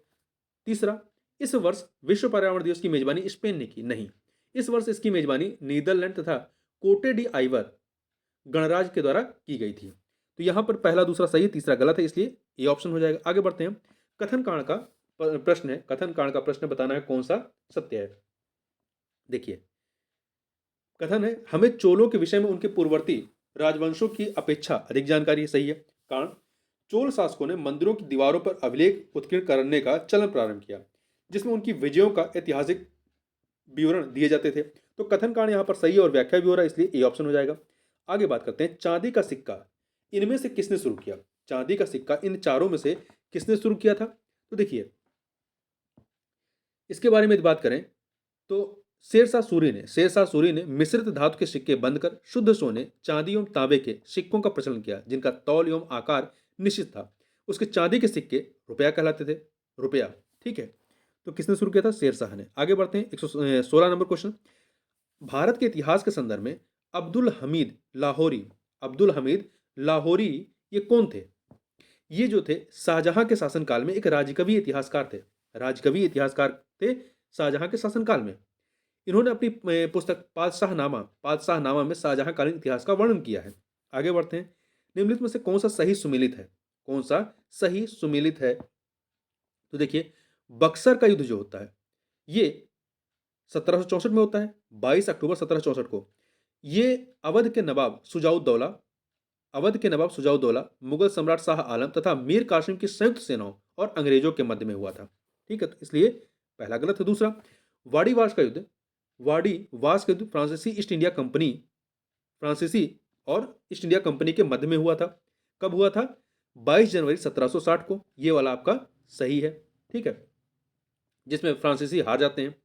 तीसरा, इस वर्ष विश्व पर्यावरण दिवस की मेजबानी स्पेन ने की। नहीं, इस वर्ष इसकी मेजबानी नीदरलैंड तथा कोटे डी आइवर गणराज्य के द्वारा की गई थी। तो यहां पर पहला दूसरा सही है, तीसरा गलत है, इसलिए ये ऑप्शन हो जाएगा। आगे बढ़ते हैं। कथन कांड का प्रश्न है, कथन कांड का प्रश्न बताना है कौन सा सत्य है। देखिए कथन है, हमें चोलों के विषय में उनके पूर्ववर्ती राजवंशों की अपेक्षा अधिक जानकारी। सही है। कारण, चोल शासकों ने मंदिरों की दीवारों पर अभिलेख उत्कीर्ण करने का चलन प्रारंभ किया जिसमें उनकी विजयों का ऐतिहासिक विवरण दिए जाते थे। तो कथन कांड यहाँ पर सही है और व्याख्या भी हो रहा है, इसलिए ए ऑप्शन हो जाएगा। आगे बात करते हैं, चांदी का सिक्का इनमें से किसने शुरू किया? चांदी का सिक्का इन चारों में से किसने शुरू किया था? तो देखिए इसके बारे में बात करें तो शेरशाह सूरी ने मिश्रित धातु के सिक्के बंद कर शुद्ध सोने, चांदी एवं तांबे के सिक्कों का प्रचलन किया जिनका तौल एवं आकार निश्चित था। उसके चांदी के सिक्के रुपया कहलाते थे। रुपया, ठीक है। तो किसने शुरू किया था? शेरशाह ने। आगे बढ़ते हैं। 116 नंबर क्वेश्चन, भारत के इतिहास के संदर्भ में अब्दुल हमीद लाहौरी ये कौन थे? ये जो थे शाहजहां के शासनकाल में एक राजकवि इतिहासकार थे। राजकवि इतिहासकार थे शाहजहां के शासनकाल में। इन्होंने अपनी पुस्तक पातशाहनामा में शाहजहां कालीन इतिहास का वर्णन किया है। आगे बढ़ते हैं। निम्नलिखित में से कौन सा सही सुमेलित है? कौन सा सही सुमेलित है? तो देखिए बक्सर का युद्ध जो होता है ये 1764 में होता है, 22 अक्टूबर 1764 को। ये अवध के नवाब सुजाउद्दौला, मुगल सम्राट शाह आलम तथा मीर कासिम की संयुक्त सेनाओं और अंग्रेजों के मध्य में हुआ था। ठीक है, तो इसलिए पहला गलत है। दूसरा, वाड़ी वास का युद्ध फ्रांसीसी और ईस्ट इंडिया कंपनी के मध्य में हुआ था। कब हुआ था? 22 जनवरी 1760 को। ये वाला आपका सही है, ठीक है, जिसमें फ्रांसीसी हार जाते हैं।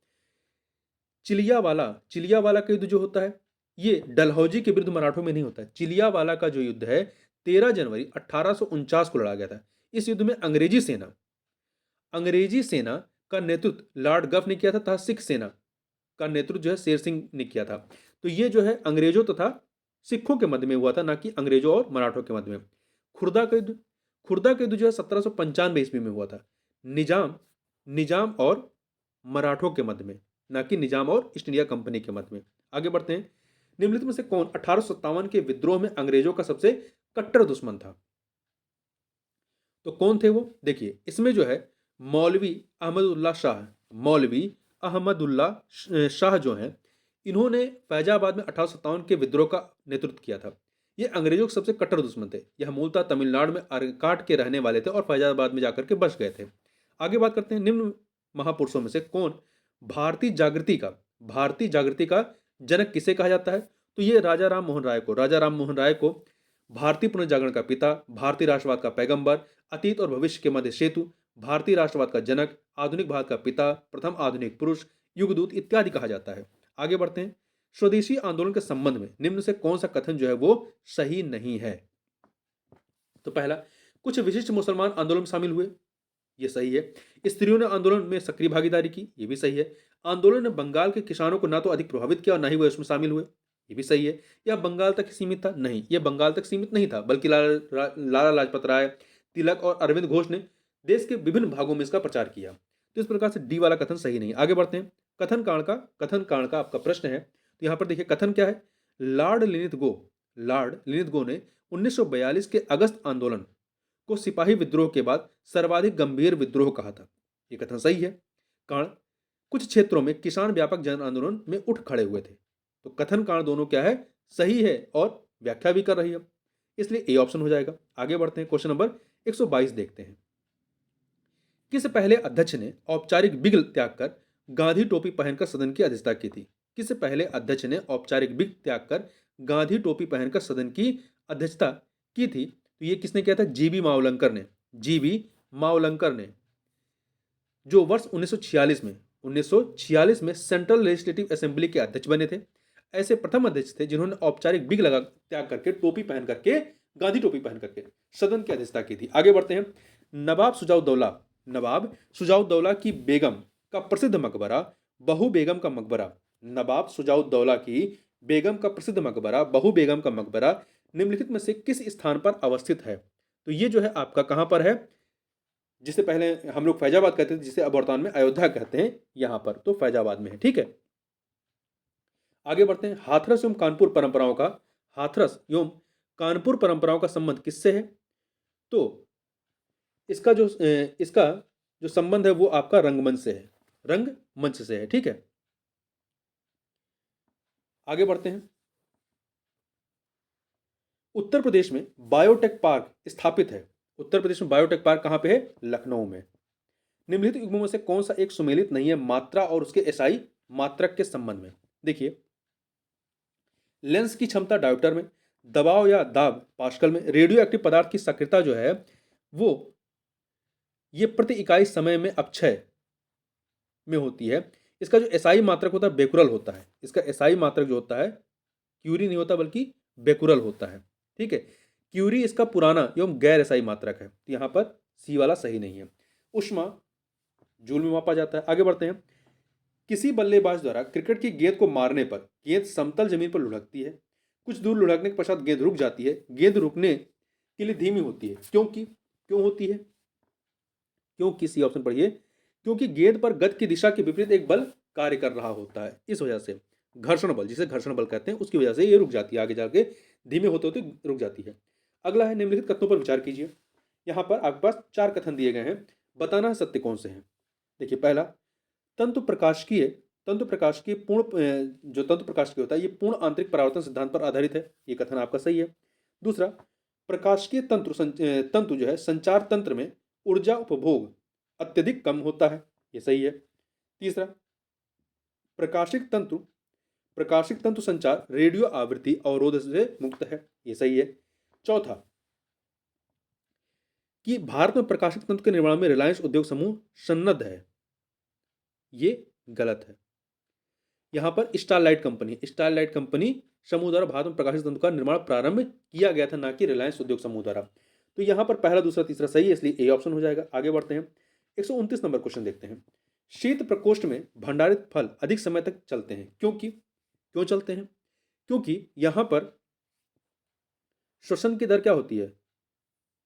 चिलियावाला का युद्ध जो होता है ये डलहौजी के विरुद्ध मराठों में नहीं होता है। चिलियावाला का जो युद्ध है 13 जनवरी 1849 को लड़ा गया था। इस युद्ध में अंग्रेजी सेना का नेतृत्व लॉर्ड गफ ने किया था तथा सिख सेना का नेतृत्व जो है शेर सिंह ने किया था। तो ये जो है अंग्रेजों तथा सिखों के मध्य में हुआ था, ना कि अंग्रेजों और मराठों के मध्य में। खुर्दा का युद्ध जो है 1795 ईस्वी में हुआ था, निजाम और मराठों के मध्य में। ना कि निजाम और ईस्ट इंडिया कंपनी के मत में। आगे बढ़ते हैं। निम्नलिखित में से कौन 1857 के विद्रोह में अंग्रेजों का सबसे कट्टर दुश्मन था? तो कौन थे वो? देखिए, इसमें जो है मौलवी अहमदुल्ला शाह, मौलवी अहमदुल्ला शाह जो हैं, इन्होंने फैजाबाद में 1857 के विद्रोह का नेतृत्व किया था। ये अंग्रेजों के सबसे कट्टर दुश्मन थे। यह मूलतः तमिलनाडु में अरकाट के रहने वाले थे और फैजाबाद में जाकर के बस गए थे। आगे बात करते हैं, निम्न महापुरुषों में से कौन भारतीय जागृति का जनक किसे कहा जाता है? तो ये राजा राम मोहन राय को भारतीय पुनर्जागरण का पिता, भारतीय राष्ट्रवाद का पैगंबर, अतीत और भविष्य के मध्य सेतु, भारतीय राष्ट्रवाद का जनक, आधुनिक भारत का पिता, प्रथम आधुनिक पुरुष, युगदूत इत्यादि कहा जाता है। आगे बढ़ते हैं। स्वदेशी आंदोलन के संबंध में निम्न से कौन सा कथन जो है वो सही नहीं है? तो पहला, कुछ विशिष्ट मुसलमान आंदोलन में शामिल हुए, ये सही है। स्त्रियों ने आंदोलन में सक्रिय भागीदारी की, ये भी सही है। आंदोलन ने बंगाल के किसानों को ना तो अधिक प्रभावित किया और ना ही वह उसमें शामिल हुए, ये भी सही है। यह बंगाल तक सीमित था, नहीं, यह बंगाल तक सीमित नहीं था, बल्कि लाला लाजपत राय, तिलक और अरविंद घोष ने देश के विभिन्न भागों में इसका प्रचार किया। तो इस प्रकार से डी वाला कथन सही नहीं। आगे बढ़ते हैं। कथन कांड का आपका प्रश्न है, तो यहां पर देखिए कथन क्या है। लॉर्ड लिनिथ गो ने 1942 के अगस्त आंदोलन को सिपाही विद्रोह के बाद सर्वाधिक गंभीर विद्रोह कहा था, ये कथन सही है। कारण, कुछ क्षेत्रों में किसान व्यापक जन आंदोलन में उठ खड़े हुए थे। तो कथन कारण दोनों क्या है, सही है और व्याख्या भी कर रही है, इसलिए ए ऑप्शन हो जाएगा। आगे बढ़ते हैं, क्वेश्चन नंबर 122 देखते हैं। किस पहले अध्यक्ष ने औपचारिक बिगल त्याग कर गांधी टोपी पहनकर सदन की अध्यक्षता की थी? किस पहले अध्यक्ष ने औपचारिक बिग त्याग कर गांधी टोपी पहनकर सदन की अध्यक्षता की थी? तो ये किसने किया था? जीबी मावलंकर ने, जो वर्ष 1946 में सेंट्रल लेजिस्लेटिव असेंबली के अध्यक्ष बने थे। ऐसे प्रथम अध्यक्ष थे जिन्होंने औपचारिक बिग लगा त्याग करके टोपी पहन करके, गांधी टोपी पहन करके सदन की अध्यक्षता की थी। आगे बढ़ते हैं। नवाब सुजाउद्दौला की बेगम का प्रसिद्ध मकबरा बहू बेगम का मकबरा, नवाब सुजाउद्दौला की बेगम का प्रसिद्ध मकबरा बहू बेगम का मकबरा निम्नलिखित में से किस स्थान पर अवस्थित है? तो ये जो है आपका कहां पर है, जिसे पहले हम लोग फैजाबाद कहते थे, जिसे अब वर्तमान में अयोध्या कहते हैं, यहां पर तो फैजाबाद में है। ठीक है, आगे बढ़ते हैं। हाथरस एवं कानपुर परंपराओं का संबंध किससे है? तो इसका जो संबंध है वो आपका रंगमंच से है, रंगमंच से है। ठीक है, आगे बढ़ते हैं। उत्तर प्रदेश में बायोटेक पार्क स्थापित है। उत्तर प्रदेश में बायोटेक पार्क कहां पे है? लखनऊ में। निम्नलिखित युग्मों में से कौन सा एक सुमेलित नहीं है मात्रा और उसके एसआई मात्रक के संबंध में? देखिए, लेंस की क्षमता डायोप्टर में, दबाव या दाब पास्कल में, रेडियो एक्टिव पदार्थ की सक्रियता जो है वो ये प्रति इकाई समय में अपक्षय में होती है। इसका जो एसआई मात्रक होता है बेकुरल होता है। इसका एसआई मात्रक जो होता है क्यूरी नहीं होता बल्कि बेकुरल होता है। ठीक है, क्यूरी इसका पुराना एवं गैर एसआई मात्रक है, तो यहां पर सी वाला सही नहीं है। उष्मा जूल में मापा जाता है। आगे बढ़ते हैं। किसी बल्लेबाज द्वारा क्रिकेट की गेंद को मारने पर गेंद समतल जमीन पर लुढ़कती है, कुछ दूर लुढ़कने के पश्चात गेंद रुक जाती है। गेंद रुकने के लिए धीमी होती है, क्यों होती है? क्योंकि सी ऑप्शन पढ़िए, क्योंकि गेंद पर गति की दिशा के विपरीत एक बल कार्य कर रहा होता है। इस वजह से घर्षण बल, जिसे घर्षण बल कहते हैं, उसकी वजह से ये रुक जाती है, आगे जाके धीमे होते होते रुक जाती है। अगला है, निम्नलिखित कथनों पर विचार कीजिए। यहाँ पर आपके पास 4 कथन दिए गए हैं, बताना है सत्य कौन से हैं। देखिए, पहला, तंतु प्रकाशिकीय जो तंतु प्रकाशिकीय होता है ये पूर्ण आंतरिक परावर्तन सिद्धांत पर आधारित है, ये कथन आपका सही है। दूसरा, प्रकाशिकीय तंतु जो है संचार तंत्र में ऊर्जा उपभोग अत्यधिक कम होता है, ये सही है। तीसरा, प्रकाशिक तंतु संचार रेडियो आवृत्ति अवरोध से मुक्त है, ये सही है। चौथा, कि भारत में प्रकाशिक तंतु के निर्माण में रिलायंस उद्योग समूह सन्नद्ध है, ये गलत है। यहां पर स्टारलाइट कंपनी समूह द्वारा भारत में प्रकाशित तंतु का निर्माण प्रारंभ किया गया था, ना कि रिलायंस उद्योग समूह द्वारा। तो यहां पर पहला, दूसरा, तीसरा सही है, इसलिए ए ऑप्शन हो जाएगा। आगे बढ़ते हैं। 129 नंबर क्वेश्चन देखते हैं। शीत प्रकोष्ठ में भंडारित फल अधिक समय तक चलते हैं, क्यों चलते हैं? क्योंकि यहां पर श्वसन की दर क्या होती है?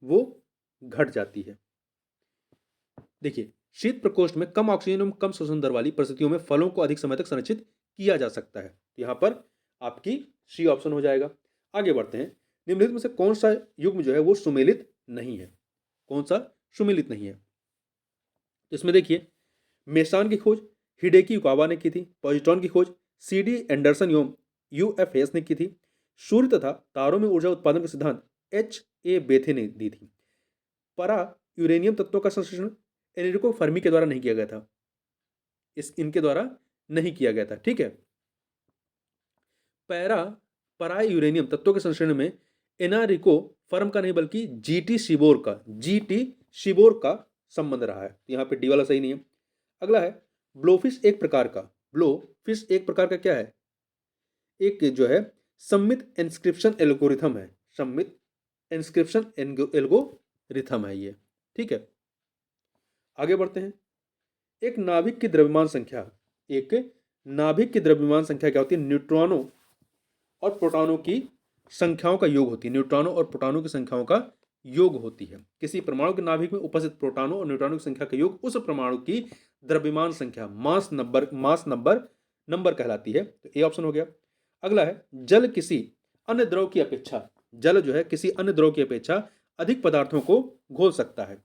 वो घट जाती है। देखिए, शीत प्रकोष्ठ में कम ऑक्सीजन एवं कम श्वसन दर वाली परिस्थितियों में फलों को अधिक समय तक संरक्षित किया जा सकता है। यहाँ पर आपकी सी ऑप्शन हो जाएगा। आगे बढ़ते हैं, निम्नलिखित में से कौन सा युग्म जो है वो सुमेलित नहीं है? कौन सा सुमेलित नहीं है? तो इसमें देखिए, मेसान की खोज हिडेकी युकावा ने की थी। पॉजिट्रॉन की खोज सीडी एंडरसन एवं यूएफएस ने की थी। सूर्य तथा तारों में ऊर्जा उत्पादन का सिद्धांत एच ए बेथे ने दी थी। परा यूरेनियम तत्वों का संश्लेषण एनरिको फर्मी के द्वारा नहीं किया गया था। इनके द्वारा नहीं किया गया था, ठीक है। परा यूरेनियम तत्वों के संश्लेषण में एनरिको फर्म का नहीं बल्कि जीटी शिबोर का संबंध रहा है। यहाँ पे डी वाला सही नहीं है। अगला है, ब्लोफिश एक प्रकार का क्या है? एक जो है सम्मित इंस्क्रिप्शन एल्गोरिथम है। सम्मित इंस्क्रिप्शन एल्गोरिथम है ये, ठीक है। आगे बढ़ते हैं, एक नाभिक की द्रव्यमान संख्या क्या होती है? न्यूट्रॉनों और प्रोटॉनों की संख्याओं का योग होती है। न्यूट्रॉनों और प्रोटॉनों की संख्याओं का योग होती है। किसी परमाणु के नाभिक में उपस्थित प्रोटॉनों और न्यूट्रॉनों की संख्या का योग उस परमाणु की द्रव्यमान संख्या मास नंबर कहलाती है। तो ए ऑप्शन हो गया। अगला है, जल किसी अन्य द्रव की अपेक्षा अधिक पदार्थों को घोल सकता है।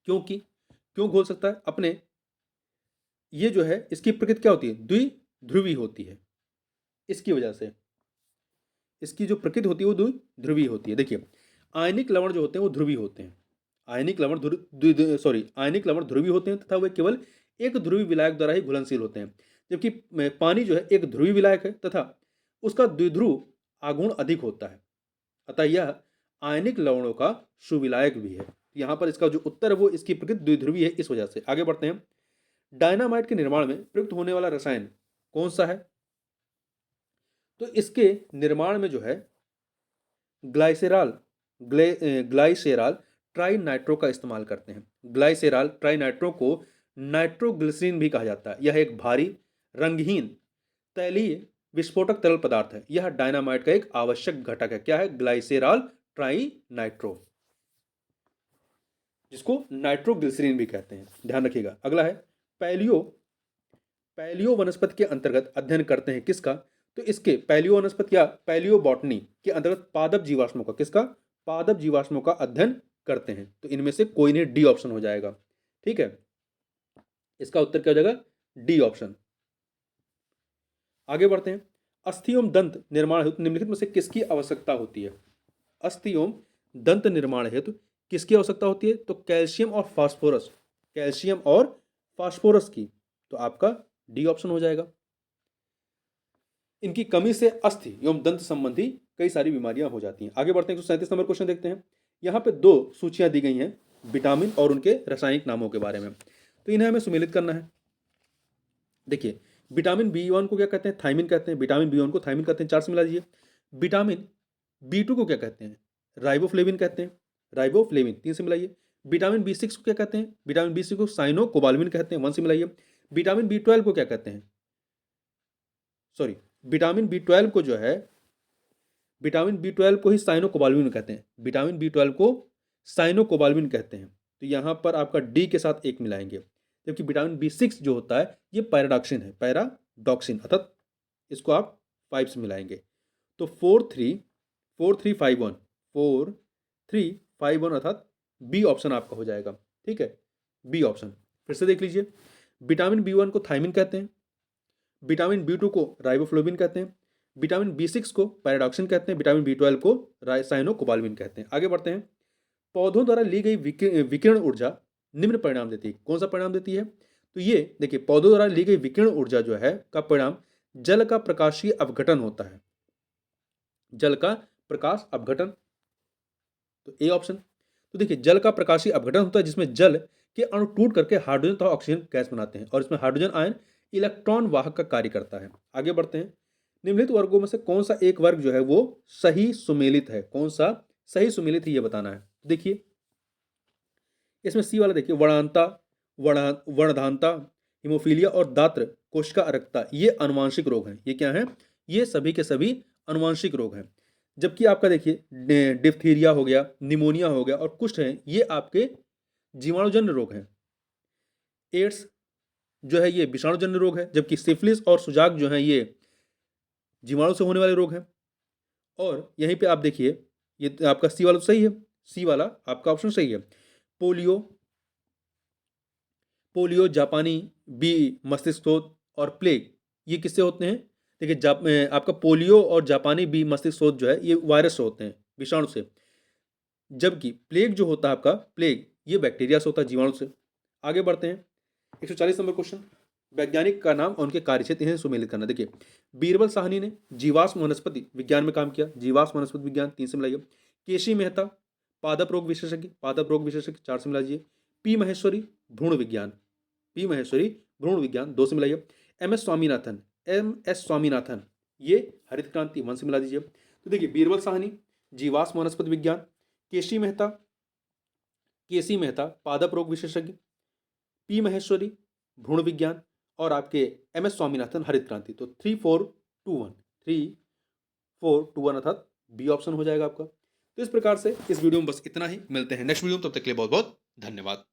क्यों घोल सकता है? अपने ये जो है इसकी प्रकृति क्या होती है? द्विध्रुवी होती है। इसकी वजह से इसकी जो प्रकृति होती है वो द्विध्रुवी होती है। देखिए, आयनिक लवण जो होते हैं वो ध्रुवी होते हैं। आयनिक लवण ध्रुवी होते हैं तथा वे केवल एक ध्रुवी विलायक द्वारा ही घुलनशील होते हैं। जबकि पानी जो है एक ध्रुवी विलायक है तथा उसका द्विध्रुव आघूर्ण अधिक होता है, अतः यह आयनिक लवणों का सुविलायक भी है। यहाँ पर इसका जो उत्तर है वो इसकी प्रकृति द्विध्रुवी है, इस वजह से। आगे बढ़ते हैं, डायनामाइट के निर्माण में प्रयुक्त होने वाला रसायन कौन सा है? तो इसके निर्माण में जो है ग्लाइसेराल ट्राइनाइट्रो का इस्तेमाल करते हैं। ग्लाइसेराल ट्राइनाइट्रो को नाइट्रोग्लिसरीन भी कहा जाता है। यह एक भारी रंगहीन तैलीय विस्फोटक तरल पदार्थ है। यह डायनामाइट का एक आवश्यक घटक है। क्या है? ग्लाइसेराल ट्राइनाइट्रो, जिसको नाइट्रोग्लिसरीन भी कहते हैं, ध्यान रखिएगा। अगला है, पैलियो वनस्पति के अंतर्गत अध्ययन करते हैं किसका? तो इसके पैलियो वनस्पति या पैलियो बॉटनी के अंतर्गत पादप जीवाश्मों का, किसका? पादप जीवाश्मों का अध्ययन करते हैं। तो इनमें से कोई नहीं, डी ऑप्शन हो जाएगा, ठीक है। इसका उत्तर क्या हो जाएगा? D option. आगे बढ़ते हैं, अस्थि एवं दंत निर्माण हेतु निम्नलिखित में से किसकी आवश्यकता होती है? अस्थि एवं दंत निर्माण हेतु किसकी आवश्यकता होती है? तो कैल्शियम और फास्फोरस की। तो आपका डी ऑप्शन हो जाएगा। इनकी कमी से अस्थि एवं दंत संबंधी कई सारी बीमारियां हो जाती हैं। आगे बढ़ते हैं, 137 नंबर क्वेश्चन देखते हैं। यहाँ पे दो सूचियां दी गई हैं विटामिन और उनके रासायनिक नामों के बारे में, तो इन्हें हमें सुमेलित करना है। देखिए, विटामिन B1 को क्या कहते हैं? थायमिन कहते हैं। विटामिन B1 को थायमिन कहते हैं, 4 से मिला दीजिए। विटामिन B2 को क्या कहते हैं? राइबोफ्लेविन कहते हैं, राइबोफ्लेविन, 3 से मिलाइए। विटामिन B6 को क्या कहते हैं? विटामिन B6 को साइनोकोबाल्मिन कहते हैं, 1 से मिलाइए। विटामिन B12 को क्या कहते हैं? सॉरी, विटामिन B12 को जो है, विटामिन B12 को ही साइनोकोबाल्मिन कहते हैं। विटामिन B12 को साइनोकोबाल्मिन कहते हैं। तो यहाँ पर आपका डी के साथ 1 मिलाएंगे। जबकि विटामिन B6 जो होता है ये पैराडॉक्सिन है, अर्थात इसको आप 5 से मिलाएंगे। तो 4351 अर्थात बी ऑप्शन आपका हो जाएगा, ठीक है, बी ऑप्शन। फिर से देख लीजिए, विटामिन B1 को थायमिन कहते हैं, विटामिन B2 को राइबोफ्लोविन कहते हैं, विटामिन B6 को पैराडॉक्सिन कहते हैं, विटामिन B12 को साइनोकोबाल्मिन कहते हैं। आगे बढ़ते हैं, पौधों द्वारा ली गई विकिरण ऊर्जा निम्न परिणाम देती है। कौन सा परिणाम देती है? तो ये देखिए, पौधों द्वारा ली गई विकिरण ऊर्जा जो है का परिणाम जल का प्रकाशीय अपघटन होता है। जल का प्रकाश अपघटन, तो ए ऑप्शन। तो देखिए, जल का प्रकाशीय अपघटन होता है जिसमें जल के अणु टूट करके हाइड्रोजन तथा ऑक्सीजन गैस बनाते हैं और इसमें हाइड्रोजन आयन इलेक्ट्रॉन वाहक का कार्य करता है। आगे बढ़ते हैं, निम्नलिखित वर्गों में से कौन सा एक वर्ग जो है वो सही सुमेलित है? कौन सा सही सुमेलित है ये बताना है। देखिए, इसमें सी वाला देखिए, वर्णधानता, हिमोफीलिया और दात्र कोशिका अरक्तता, ये अनुवांशिक रोग हैं। ये क्या हैं? ये सभी के सभी अनुवांशिक रोग हैं। जबकि आपका देखिए डिप्थीरिया हो गया, निमोनिया हो गया और कुष्ठ है, ये आपके जीवाणुजन्य रोग हैं। एड्स जो है ये विषाणुजन्य रोग है, जबकि सिफिलिस और सुजाक जो है ये जीवाणु से होने वाले रोग हैं। और यहीं पे आप देखिए, ये आपका सी वाला तो सही है, सी वाला आपका ऑप्शन सही है। पोलियो, पोलियो, जापानी बी मस्तिष्क शोथ और प्लेग ये किससे होते हैं? देखिए आपका पोलियो और जापानी बी मस्तिष्क शोथ जो है ये वायरस से होते हैं, विषाणु से, जबकि प्लेग जो होता है आपका, प्लेग ये बैक्टीरिया से होता है, जीवाणु से। आगे बढ़ते हैं, 140 नंबर क्वेश्चन, वैज्ञानिक का नाम और उनके कार्यक्षेत्र इन्हें सुमेलित करना। देखिए, बीरबल साहनी ने जीवाश्म वनस्पति विज्ञान में काम किया, जीवाश्म वनस्पति विज्ञान 3 से मिलाइए। केसी मेहता पादप रोग विशेषज्ञ, पादप रोग विशेषज्ञ 4 से मिलाइए। पी महेश्वरी भ्रूण विज्ञान, पी महेश्वरी भ्रूण विज्ञान 2 से मिलाइए। एम एस स्वामीनाथन ये हरित क्रांति 1 से मिला दीजिए। तो देखिए, बीरबल साहनी जीवाश्म वनस्पति विज्ञान, केसी मेहता पादप रोग विशेषज्ञ, पी महेश्वरी भ्रूण विज्ञान और आपके एम एस स्वामीनाथन हरित क्रांति। तो 3-4-2-1 अर्थात बी ऑप्शन हो जाएगा आपका। तो इस प्रकार से इस वीडियो में बस इतना ही, मिलते हैं नेक्स्ट वीडियो में, तब तक के लिए बहुत बहुत धन्यवाद।